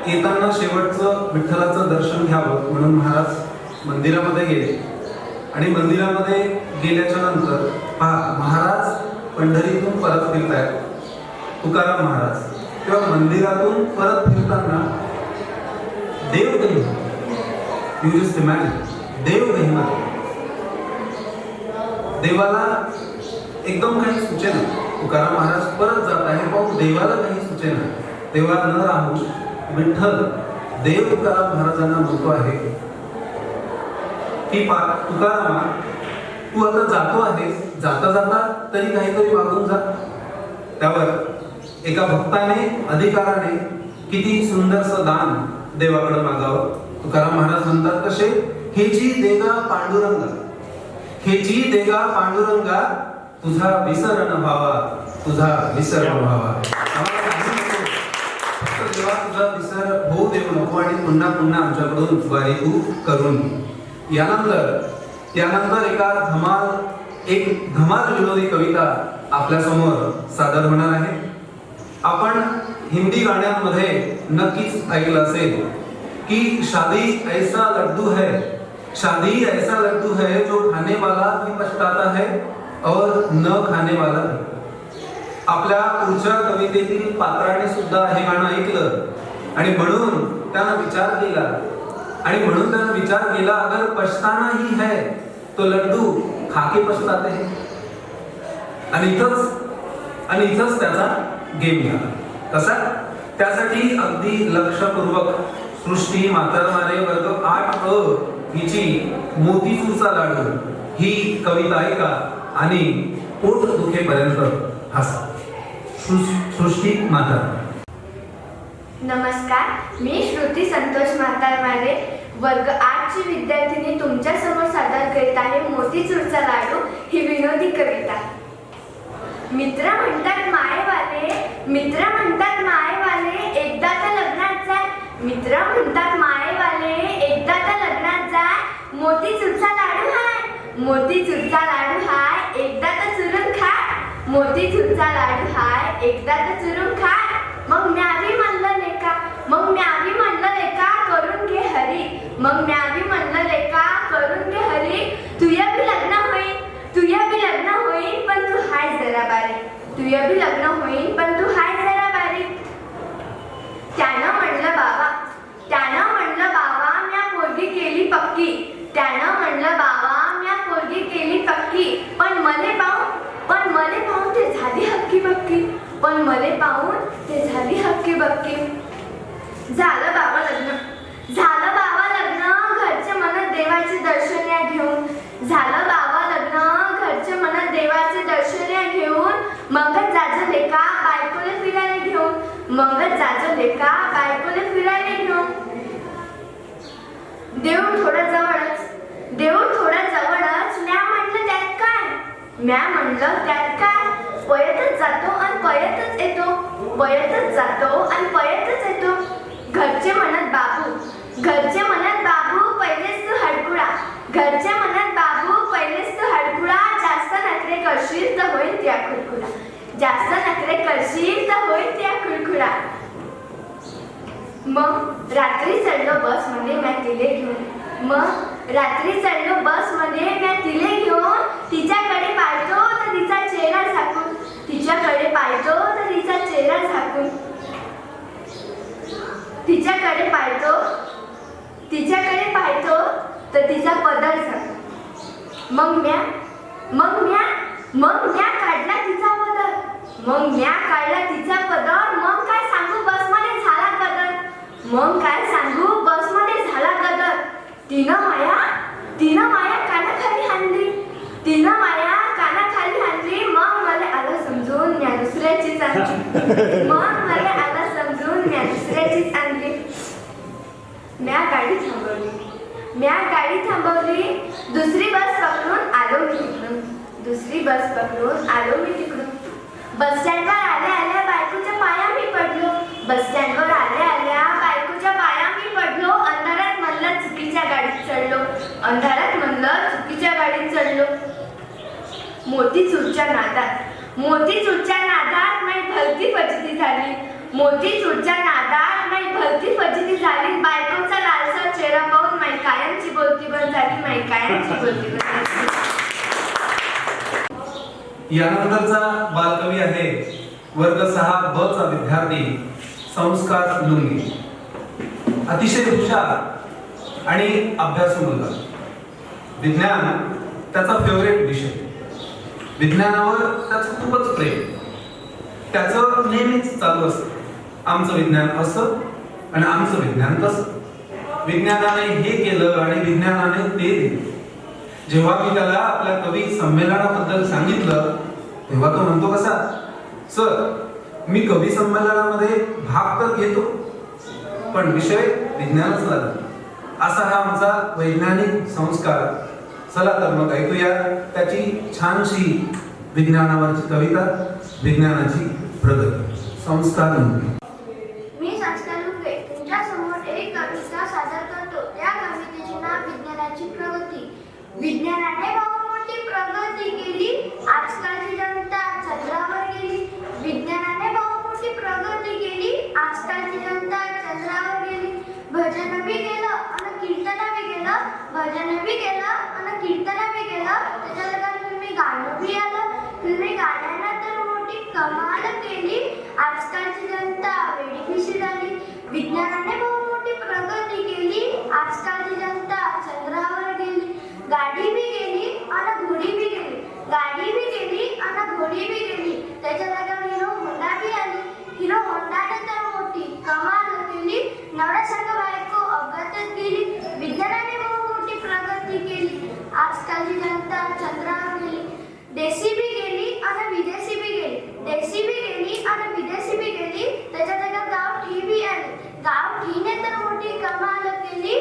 येताना शेवटचं विठ्ठलाचं दर्शन घ्यावं म्हणून महाराज मंदिरामध्ये गेले आणि मंदिरामध्ये गेल्याच्या नंतर पहा महाराज पंढरीतून परत फिरतायत. तुकाराम महाराज तेव्हा मंदिरातून परत फिरताना देव गहिमा, यू जस्ट इमॅजिन, देव गहिमा, देवाला एकदम काही सुचेना. तुकाराम महाराज परत जात आहे पण देवाला काही सुचेना. तेव्हा न राहून विठ्ठल देव तुकाराम महाराजांना म्हणतो आहे की तुकारामा तू आता जातो आहेस, जाता जाता तरी काहीतरी वागून जा. त्यावर एका भक्ताने अधिकाराने किती सुंदरसं दान देवाकडे मागावं. तुकाराम महाराज म्हणतात कसे, हेची देगा पांडुरंगा, हेची देगा पांडुरंगा, तुझा विसरण व्हावा, तुझा विसरण व्हावा. देवा तुझा विसर होऊ देऊ नको आणि पुन्हा पुन्हा आमच्याकडून वारी तू करून. यानंतर एक धमाल विनोदी कविता आपल्या समोर सादर होणार आहे. आपण हिंदी गाण्यांमध्ये नक्कीच ऐकलं असेल की शादी ऐसा लड्डू है, शादी ऐसा लड्डू है जो खाने वाला भी पछताता है और न खाने वाला भी. आपल्या पुढच्या कवितेतील पात्राने सुद्धा हे गाणं ऐकलं आणि म्हणून त्यानं विचार केला अगर पछताना ही है तो लड्डू खाके पछताते हैं. आणि इथंच त्याचा गेम झाला. कसा? त्यासाठी अगदी लक्षपूर्वक सृष्टी म्हातारमारे वर्ग 8 हिची मोतीचूरचा लाडू ही कविता ऐका आणि पोट दुखेपर्यंत हसा. सृष्टी म्हातार. नमस्कार, मी श्रुती संतोष म्हातारमारे वर्ग 8 ची विद्यार्थिनी तुमच्या समोर सादर करीत आहे मोतीचूरचा लाडू ही विनोदी कविता. मित्र म्हणतात मायेवाले, मित्र म्हणतात मायेवाले, एकदा तर लग्नात जाय. मित्र म्हणतात मायेवाले, एकदा तर लग्नात जाय. मोतीचूरचा लाडू हाय, मोतीचूरचा लाडू हाय, एकदा तर चुरून खाय. मोतीचूरचा लाडू हाय, एकदा तर चुरून खाय. मग न्यावी म्हणलं नेका, मग म्यावी म्हणलं लेका करून घे हरी, मग म्यावी म्हणलं लेका करून घे हरी. तुझ्या बी लग्न होईल, तुझ्या बी लग्न होईल, पण तू हाय जरा बारीक, तुझ्या बी लग्न होईल, पण तू हाय जरा बारीक. त्यानं म्हणलं बाबा, त्यानं म्हणलं बाबा म्या पोरगी केली पक्की, त्यानं म्हणलं बाबा म्या पोरगी केली पक्की. पण मले पाहून ते झाली हक्की बक्की, पण मले पाहून ते झाली हक्की बक्की. झालं बाबा लग्न, झालं बाबा लग्न, घरचे म्हणत देवाचे दर्शन या घेऊन. झालं बाबा लग्न, घरचे म्हणत देवाचे दर्शन या घेऊन. मगच जाजो लेका बायकोला फिरायला घेऊन, मगच जाजो लेका बायकोला फिरायला घेऊन. देऊळ थोडं जवळच, देऊळ थोडं जवळच, म्या म्हणलं त्यात काय, म्या म्हणलं त्यात काय. पयतच जातो आणि पयतच येतो, पयतच जातो आणि पयतच येतो. घरचे म्हणत बाबू, घरचे म्हणत बाबू पहिलेच तू हडकुळा, घरचे म्हणत बाबू पहिलेच तू हडकुळा. जास्त नखरे करशील तर होईल त्या खुडखुडा, जास्त नखरे करशील तर होईल त्या खुडखुडा. मग रात्री चढलो बस मध्ये म्या तिले घेऊन, मग रात्री चढलो बस मध्ये म्या तिले घेऊन. तिच्याकडे पाहतो तर तिचा चेहरा झाकून, तिच्याकडे पाहतो तर तिचा चेहरा झाकून. तिच्याकडे पाहतो, तिच्याकडे पाहतो तर तिचा पदर झाकून. मग म्या काढला तिचा पदर, मग म्या काढला तिचा पदर. मग काय सांगू बसमध्ये झाला कदर, मग काय सांगू बसमध्ये झाला कदर. तिनं माया कानाखाली हाणली, तिनं माया कानाखाली हाणली. मग मला आलं समजून म्या दुसऱ्याचीच आणली, मग मला आलं समजून म्या दुसऱ्याचीच आणली. म्या गाडी थांबवली, म्या गाडी थांबवली. दुसरी बस पकडून आलो मी तिकडून, दुसरी बस पकडून आलो मी तिकडून. बस स्टँडवर आल्या आल्या बायकोच्या पाया मी पडलो, बस स्टँडवर आल्या आल्या बायकोच्या पाया मी पडलो. अंधारात म्हणलं चुकीच्या गाडीत चढलो, अंधारात म्हणलं चुकीच्या गाडीत चढलो. मोतीचूरच्या नादात, मोतीचूरच्या नादात माई भलती फजिती झाली, मोतीचूरच्या नादात माई भलती फजिती झाली. बायकोचा लालसर चेहरा पाहून माई कायमची बोलती बंद झाली, माई कायमची बोलती बंद झाली. यानंतरचा बालकवी आहे वर्ग 6 ब चा विद्यार्थी संस्कार लुंगी. अतिशय हुशार आणि अभ्यासू मुलगा. विज्ञान त्याचा फेवरेट विषय, विज्ञानावर त्याचं खूपच प्रेम. त्याचं नेहमीच चालू असतं, आमचं विज्ञान असं आणि आमचं विज्ञान तसं, विज्ञानाने हे केलं आणि विज्ञानाने ते दिलं. जेव्हा मी त्याला आपल्या कवी संमेलनाबद्दल सांगितलं तेव्हा तो म्हणतो कसा, सर मी कवी संमेलनामध्ये भाग तर घेतो पण विषय विज्ञानच लागतो. असा हा आमचा वैज्ञानिक संस्कार. चला तर मग ऐकूया त्याची छानशी विज्ञानावरची कविता, विज्ञानाची प्रगती. संस्कार लुंगे. मी संस्कार लुंगे तुमच्या समोर एक कविता सादर करतो. त्या कवितेचे नाव विज्ञानाची प्रगती. विज्ञानाने बहुत मोठी प्रगती केली, आजकालची जनता चंद्रावर गेली. विज्ञानाने बहुत मोठी प्रगती केली, आजकालची जनता चंद्रावर गेली. भजन बी केलं आणि कीर्तन बी केलं, भजन बी केलं आणि कीर्तन बी केलं. त्याच्यानंतर फिल्मी गाणं बी आलं, फिल्मी गाण्यानं तर मोठी कमाल केली. आजकालची जनता वेडीपिशी झाली. विज्ञानाने बहुत मोठी प्रगती केली, आजकालची जनता चंद्रावर गेली. गाडी बी गेली आणि घोडी बी गेली, गाडी बी गेली आणि घोडी बी गेली. त्याच्या जागेवर हिरो होंडा बी आली. हिरो होंडाने तर मोठी कमाल केली. नवऱ्यासारखं बायको अपघातात गेली. विज्ञानाने बहुत मोठी प्रगती केली, आजकालची जनता चंद्रावर गेली. देशी बी गेली आणि विदेशी बी गेली, देशी बी गेली आणि विदेशी बी गेली. त्याच्या जागेवर गावठी बी आली. गावठीने तर मोठी कमाल केली.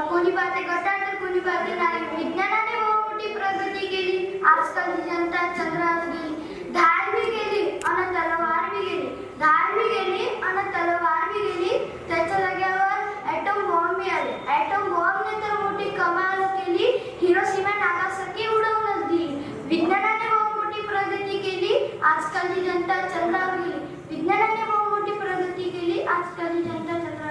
कोणी पाहते गटार तर कोणी पाहते नाली. विज्ञानाने बहुत मोठी प्रगती केली, आजकालची जनता चंद्रावर गेली. धार बी गेली आणि तलवार बी गेली, धार बी गेली आणि तलवार बी गेली. त्याच्या जागेवर ॲटम बॉम्ब बी आले. ॲटम बॉम्बने तर मोठी कमाल केली. हिरोशिमा नागासाकी उडवूनच दिली. विज्ञानाने बहुत मोठी प्रगती केली, आजकालची जनता चंद्रावर गेली. विज्ञानाने बहुत मोठी प्रगती केली, आजकालची जनता चंद्रावर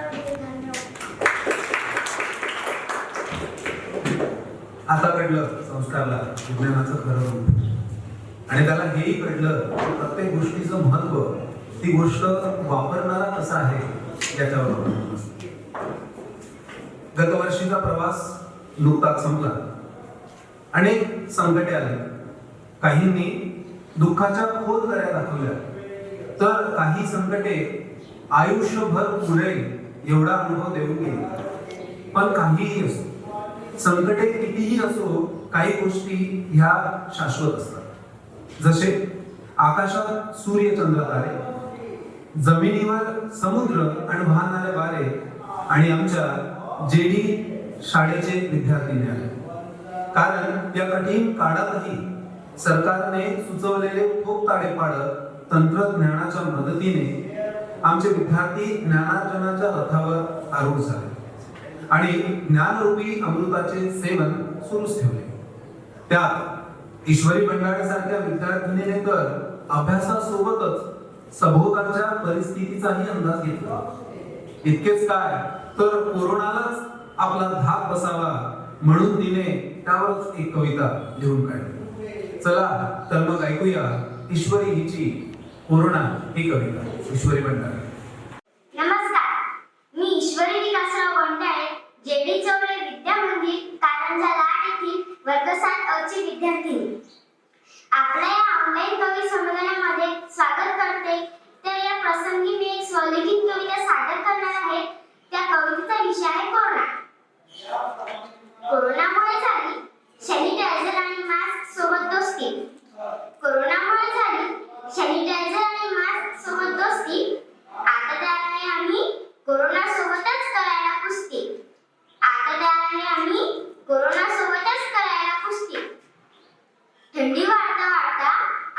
आता कळलं संस्कारला विज्ञानाचं खरं रूप. आणि त्याला हेही कळलं की प्रत्येक गोष्टीचं महत्व ती गोष्ट वापरणारा कसा आहे याच्यावर अवलंबून असते. गतवर्षीचा प्रवास नुकताच संपला. अनेक संकटे आली. काहींनी दुःखाच्या खोल दऱ्या दाखवल्या, तर काही संकटे आयुष्यभर पुरेल एवढा अनुभव देऊन गेली. पण काहीही असो, संकटे कितीही असो, काही गोष्टी ह्या शाश्वत असतात. जसे आकाशात सूर्य चंद्र तारे, जमिनीवर समुद्र आणि वाहणारे वारे, आणि आमच्या जेडी शाळेचे विद्यार्थी न्याय. कारण या कठीण काळातही सरकारने सुचवलेले ठोक ताडे पाडत तंत्रज्ञानाच्या मदतीने आमचे विद्यार्थी ज्ञानार्जनाच्या रथावर आरूढ झाले आणि ज्ञानरूपी अमृताचे सेवन सुरूच ठेवले. त्यात ईश्वरी भंडारेसारख्या विद्यार्थिनीने तर अभ्यासासोबतच सभोवतालच्या परिस्थितीचाही अंदाज घेतला. इतकेच काय, तर कोरोनालाच आपला धाक बसावा म्हणून तिने त्यावरच एक कविता लिहून काढली. चला तर मग ऐकूया ईश्वरी हिची कोरोना ही कविता. ईश्वरी भंडारे. नमस्कार, मी ईश्वरी विकासराव भंडारे, जेडी चौरे विद्या मंदिर, कारंजा लाड येथील वर्ग 7 अ ची विद्यार्थिनी. आपल्या या ऑनलाईन कवी संमेलनामध्ये स्वागत करते. तर या प्रसंगी मी एक स्वलिखित कविता सादर करणार आहे. त्या कवितेचा विषय आहे कोरोना. कोरोनामुळे झाली सॅनिटायझर आणि मास्क सोबत दोस्ती. कोरोनामुळे झाली सॅनिटायझर आणि मास्क सोबत दोस्ती. आता तयार आहे आम्ही कोरोना सोबतच करायला कुस्ती. आता तयार आहे आम्ही कोरोना सोबतच करायला कुस्ती. थंडी वाढता वाढता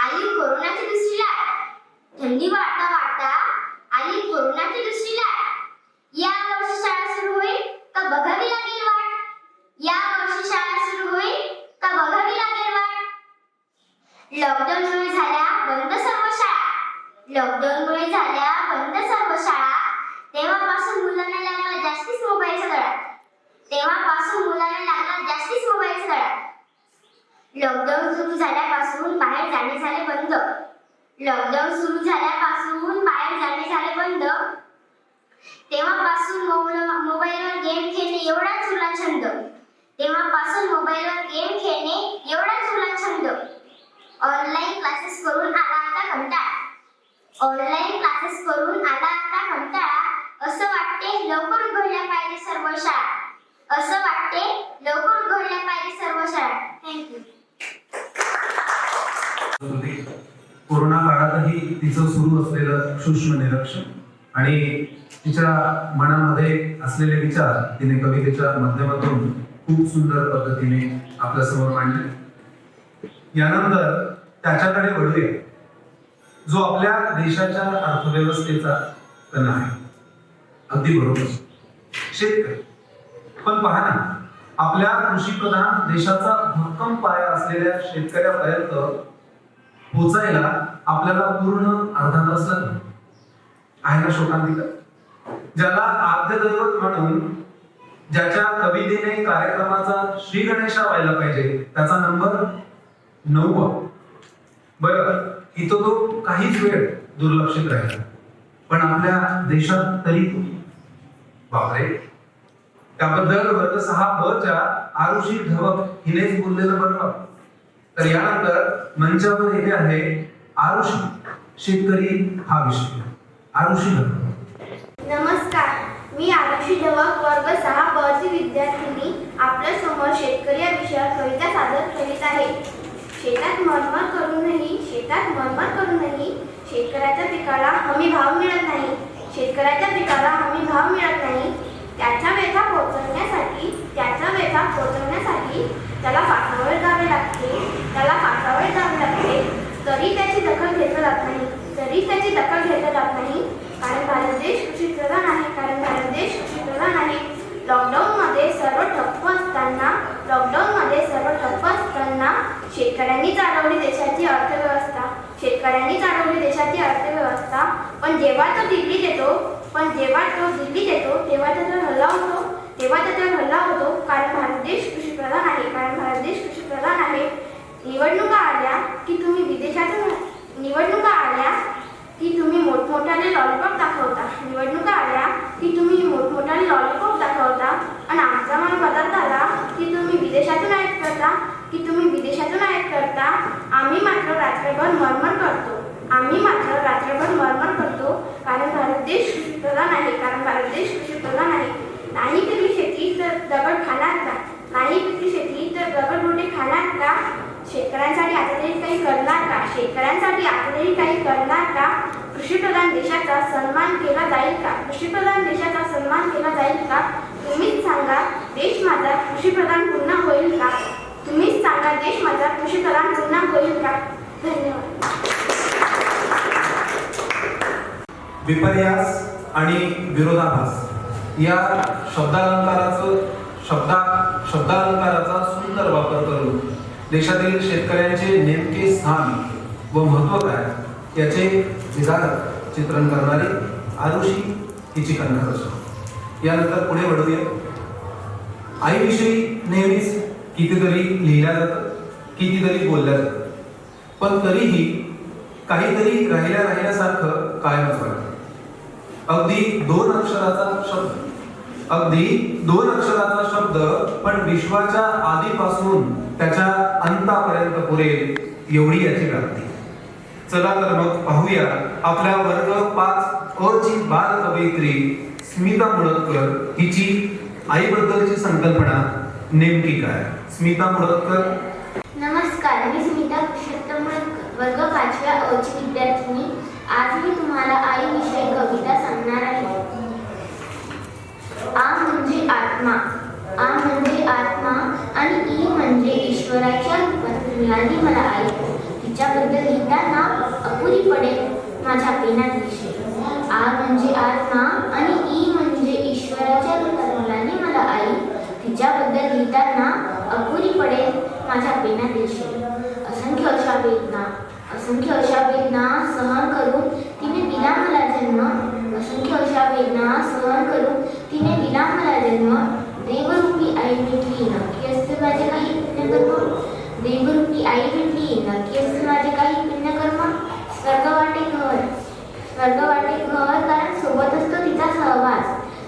आली कोरोनाची दुसरी लाट. थंडी वाढता वाढता आली कोरोनाची दुसरी लाट. या वर्षी शाळा सुरू होईल का बघावी लागेल वाट. या वर्षी शाळा सुरू होईल का बघावी लागेल वाट. लॉकडाऊनमुळे झाल्या बंद सर्व शाळा. लॉकडाऊनमुळे झाल्या बंद सर्व शाळा. तेव्हापासून मुलांना लागला जास्तीच मोबाईलचा धडा. तेव्हापासून मुलांना लागला जास्तीच मोबाईलचा धडा. लॉकडाऊन सुरू झाल्यापासून बाहेर जाणे झाले बंद. लॉकडाऊन सुरू झाल्यापासून बाहेर जाणे झाले बंद. तेव्हापासून मोबाईलवर गेम खेळणे एवढाच उरला छंद. तेव्हापासून मोबाईलवर गेम खेळणे एवढाच उरला छंद. ऑनलाईन क्लासेस करून आला आता कंटाळा. ऑनलाईन क्लासेस करून आला आता कंटाळा. असं वाटते लवकर उघडल्या पाहिजे सर्व शाळा. असं वाटते लवकर उघडल्या पाहिजे सर्व शाळा. थँक्यू. कोरोना काळातही तिचं सुरू असलेलं सूक्ष्म निरीक्षण आणि तिच्या मनामध्ये असलेले विचार तिने कवितेच्या माध्यमातून खूप सुंदर पद्धतीने आपल्या समोर मांडले. यानंतर त्याच्याकडे वळूया जो आपल्या देशाच्या अर्थव्यवस्थेचा कणा आहे. अगदी बरोबर, शेतकरी. पण पहा ना, आपल्या कृषीप्रधान देशाचा भक्कम पाया असलेल्या शेतकऱ्यापर्यंत पोचायला आपल्याला पूर्ण अर्धा तास लागला. आहे ना शोकांतिका, ज्याला आद्य दैवत म्हणून ज्याच्या कवितेने कार्यक्रमाचा श्री गणेशा व्हायला पाहिजे त्याचा नंबर 9. बरं, इथं तो काहीच वेळ दुर्लक्षित राहिला. पण आपल्या देशात तरी बापरे, त्याबद्दल वर्ग 6 ब च्या आरुषी ढवक हिनेच बोललेलं बरं. तर यानंतर मंचावर येथे आहे आरुषी. शेतकरी हा विषय. आरुषी ढवक. नमस्कार, मी आरुषी ढवक वर्ग 6 ब ची विद्यार्थिनी आपल्या समोर शेतकरी या विषयावर कविता सादर करीत आहे. शेतात मरमर करूनही शेतकऱ्याच्या पिकाला हमी भाव मिळत नाही. शेतकऱ्याच्या पिकाला हमी भाव मिळत नाही. त्याचा व्यथा पोहोचवण्यासाठी त्याला फासावर जावे लागते. तरी त्याची दखल घेतली जात नाही. कारण भारत देश कृषी प्रधान आहे. लॉकडाऊनमध्ये सर्व ठप्प असताना शेतकऱ्यांनी चालवली देशाची अर्थव्यवस्था. पण जेव्हा तो दिल्लीत येतो तेव्हा त्याचा हल्ला होतो. तेव्हा त्याचा भल्ला होतो, कारण भारत देश कृषीप्रधान आहे, कारण भारत देश कृषीप्रधान आहे. निवडणुका आल्या की तुम्ही मोठमोठ्याने लॉलीपॉप दाखवता. निवडणुका आल्या की तुम्ही मोठमोठ्याने लॉलीपॉप दाखवता. आणि आमचा मन बदल झाला की तुम्ही विदेशातून आयात करता. आम्ही मात्र रात्रभर मरमर करतो. कारण भारत देश कृषीप्रधान आहे, कारण भारत देश कृषीप्रधान आहे. नाही पिकली शेती तर दगड खाणार का? नाही पिकली शेती तर दगड रोटे खाणार का? शेतकऱ्यांसाठी आता तरी काही करणार का? कृषीप्रधान देशाचा सन्मान केला जाईल का? तुम्हीच सांगा, देश माझा कृषीप्रधान पुन्हा होईल का? धन्यवाद. विपर्यास आणि विरोधाभास या शब्दालंकाराचा सुंदर वापर करून देशातील शेतकऱ्यांचे नेमके स्थान व महत्व काय याचे विधारक चित्रण करणारी आरुषी हिची कन्या रचना. यानंतर पुढे वळूया. आईविषयी नेहमीच कितीतरी लिहिल्या जातं, कितीतरी बोलल्या जातं, पण तरीही काहीतरी राहिल्यासारखं कायमच वाटतं. अगदी दोन अक्षराचा शब्द पण विश्वाच्या आधीपासून त्याच्या अंतापर्यंत पुरेल एवढी याची व्याप्ती. चला तर मग पाहूया आपल्या वर्ग 5 ची बाल कवयित्री स्मिता मुळतकर हिची आईबद्दलची संकल्पना नेमकी काय. स्मिता मुळतकर. नमस्कार, मी स्मिता पुरुषोत्तम मुळतकर, वर्ग 5व्या अ ची विद्यार्थिनी. आज मी तुम्हाला आईविषयी कविता सांगणार आहे. आ म्हणजे आत्मा आणि ई म्हणजे ईश्वराच्या रूपात मिळाली मला आई. तिच्याबद्दल लिहिताना अपुरी पडेल माझ्या पेनात दिशे. आ म्हणजे आत्मा आणि ई म्हणजे ईश्वराच्या रूपात मिळाली मला आई. तिच्याबद्दल लिहिताना अपुरी पडेल माझ्या पेनात दिशे. असंख्य अशा वेदना सहन करून तिने दिला मला जन्म. देवरूपी आई भेटली नक्की असते माझे काही पुण्यकर्म. स्वर्ग वाटे घर कारण सोबत असतो तिचा सहवास.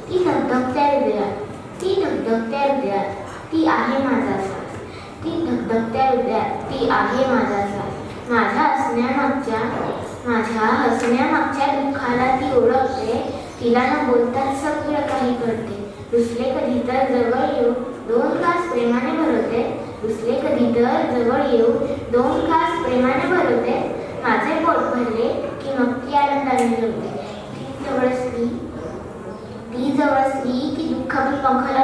ती धगधगत्या हृदयात ती आहे माझा श्वास. माझ्या हसण्यामागच्या दुःखाला ती ओळखते. तिला न बोलताच सगळं काही कळते. रुसले कधी तर जवळ येऊ 2 घास प्रेमाने भरवते. माझे पोट भरले की मग ती आनंदाने जेवते. ती जवळ असली की दुःख पण पंखाला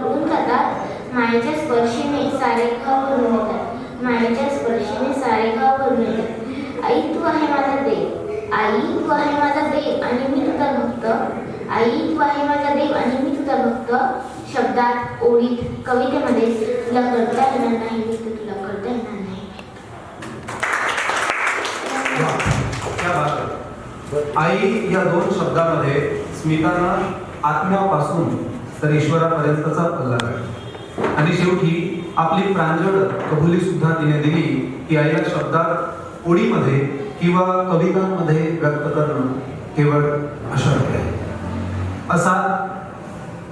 उडून जातात. मायेच्या स्पर्शेने सारे घाव भरून येतात. आई तू आहे माझा देव आणि मी तुझा भक्त. शब्दात, ओळीत, कवितेमध्ये तुला करता येणार नाही. आई या 2 शब्दामध्ये स्मितानं आत्म्यापासून तर ईश्वरापर्यंतचा पल्ला काढला. आणि शेवटी आपली प्रांजळ कबुली सुद्धा तिने दिली की आईला शब्दात, ओळीमध्ये किंवा कवितांमध्ये व्यक्त करणं केवळ अशक्य आहे. असा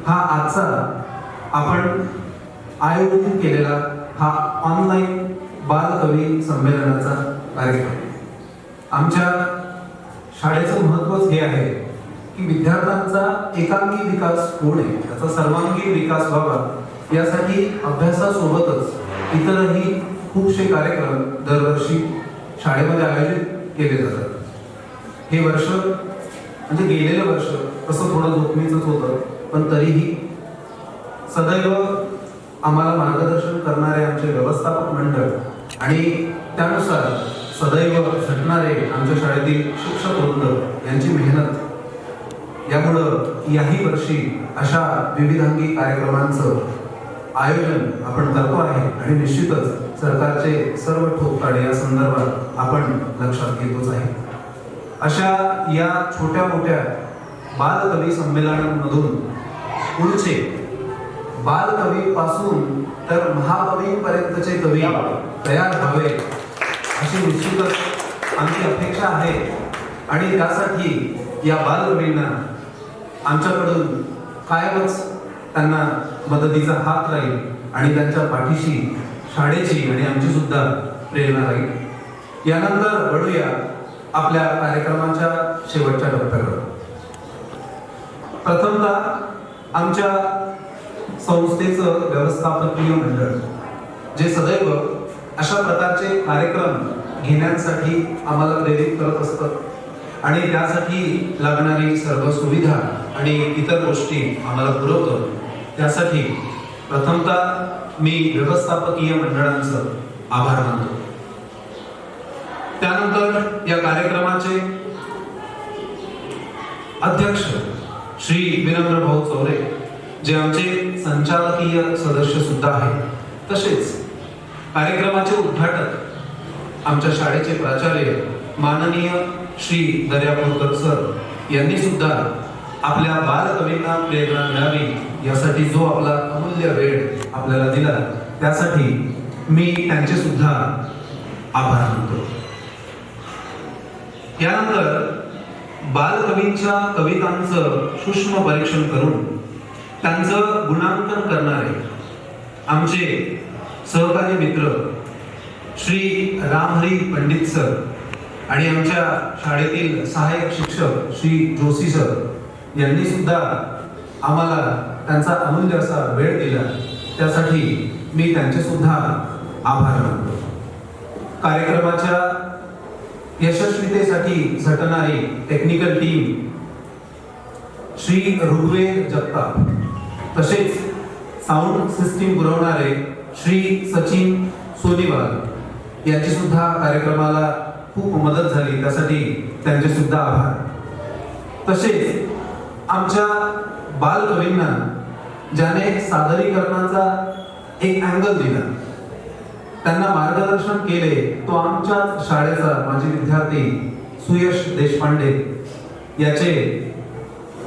हा आजचा आपण आयोजित केलेला हा ऑनलाईन बालकवी संमेलनाचा कार्यक्रम. आमच्या शाळेचं महत्वच हे आहे की विद्यार्थ्यांचा एकांगी विकास होऊ नये, त्याचा सर्वांगीण विकास व्हावा यासाठी अभ्यासासोबतच इतरही खूपसे कार्यक्रम दरवर्षी शाळेमध्ये आयोजित केले जातात. हे वर्ष म्हणजे गेलेलं वर्ष तसं थोडं जोखमीचंच होतं, पण तरीही सदैव आम्हाला मार्गदर्शन करणारे आमचे व्यवस्थापक मंडळ आणि त्यानुसार सदैव झटणारे आमच्या शाळेतील शिक्षक वृंद यांची मेहनत यामुळं याही वर्षी अशा विविधांगी कार्यक्रमांचं आयोजन आपण करतो आहे. आणि निश्चितच सरकारचे सर्व ठोकताळे या संदर्भात आपण लक्षात घेतोच आहे. अशा या छोट्या मोठ्या बालकवी संमेलनामधून पुढचे बालकवीपासून तर महाकवींपर्यंतचे कवी तयार व्हावे अशी निश्चितच आमची अपेक्षा आहे. आणि त्यासाठी या बालकवींना आमच्याकडून कायमच त्यांना मदतीचा हात राहील आणि त्यांच्या पाठीशी शाळेची आणि आमची सुद्धा प्रेरणा राहील. यानंतर वळूया आपल्या कार्यक्रमाच्या शेवटच्या टप्प्यावर. प्रथमतः आमच्या संस्थेचं व्यवस्थापकीय मंडळ जे सदैव अशा प्रकारचे कार्यक्रम घेण्यासाठी आम्हाला प्रेरित करत असतं आणि त्यासाठी लागणारी सर्व सुविधा आणि इतर गोष्टी आम्हाला पुरवतं. त्यासाठी प्रथमतः मी व्यवस्थापकीय मंडळांचं आभार मानतो. त्यानंतर या कार्यक्रमाचे अध्यक्ष श्री विनम्र भाऊ चौरे जे आमचे संचालकीय सदस्य सुद्धा आहेत, तसेच कार्यक्रमाचे उद्घाटक आमच्या शाळेचे प्राचार्य माननीय श्री दर्यापूरकर सर यांनी सुद्धा आपल्या बालकवींना प्रेरणा मिळावी यासाठी जो आपला अमूल्य वेळ आपल्याला दिला त्यासाठी मी त्यांचे सुद्धा आभार मानतो. यानंतर बालकवींच्या कवितांचं सूक्ष्म परीक्षण करून त्यांचं गुणांकन करणारे आमचे सहकारी मित्र श्री रामहरी पंडित सर आणि आमच्या शाळेतील सहाय्यक शिक्षक श्री जोशी सर यांनी सुद्धा आम्हाला त्यांचा अमूल्य असा वेळ दिला. त्यासाठी मी त्यांचे सुद्धा आभार मानतो. कार्यक्रमाच्या यशस्वीतेसाठी झटणारी टेक्निकल टीम श्री ऋग्वेद जगताप, तसेच साऊंड सिस्टीम पुरवणारे श्री सचिन सोनीवाल यांची सुद्धा कार्यक्रमाला खूप मदत झाली, त्यासाठी त्यांचे सुद्धा आभार. तसेच आमच्या बालकवींना ज्याने सादरीकरणाचा एक अँगल दिला, त्यांना मार्गदर्शन केले, तो आमच्याच शाळेचा माजी विद्यार्थी सुयश देशपांडे याचे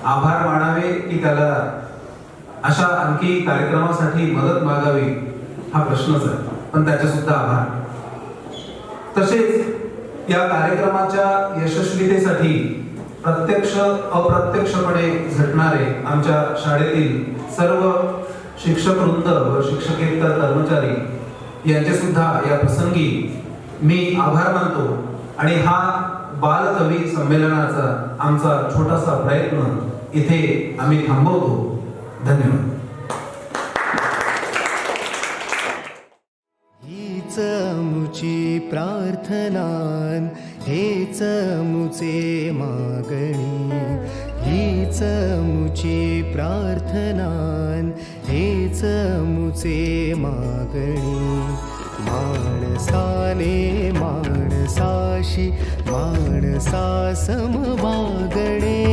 आभार मानावे की त्याला अशा आणखी कार्यक्रमासाठी मदत मागावी हा प्रश्नच आहे, पण त्याचे सुद्धा आभार. तसेच या कार्यक्रमाच्या यशस्वीतेसाठी प्रत्यक्ष अप्रत्यक्षपणे झटणारे आमच्या शाळेतील सर्व शिक्षक वृंद व शिक्षकेतर कर्मचारी यांचे सुद्धा या प्रसंगी मी आभार मानतो. आणि हा बालकवी संमेलनाचा आमचा छोटासा प्रयत्न इथे आम्ही थांबवतो. धन्यवाद. हीच मुची प्रार्थनान हेच मुचे मागणी, हीच मुची प्रार्थनान हेच मुचे मागणी. माणसाने माणसाशी माणसा सम वागणे,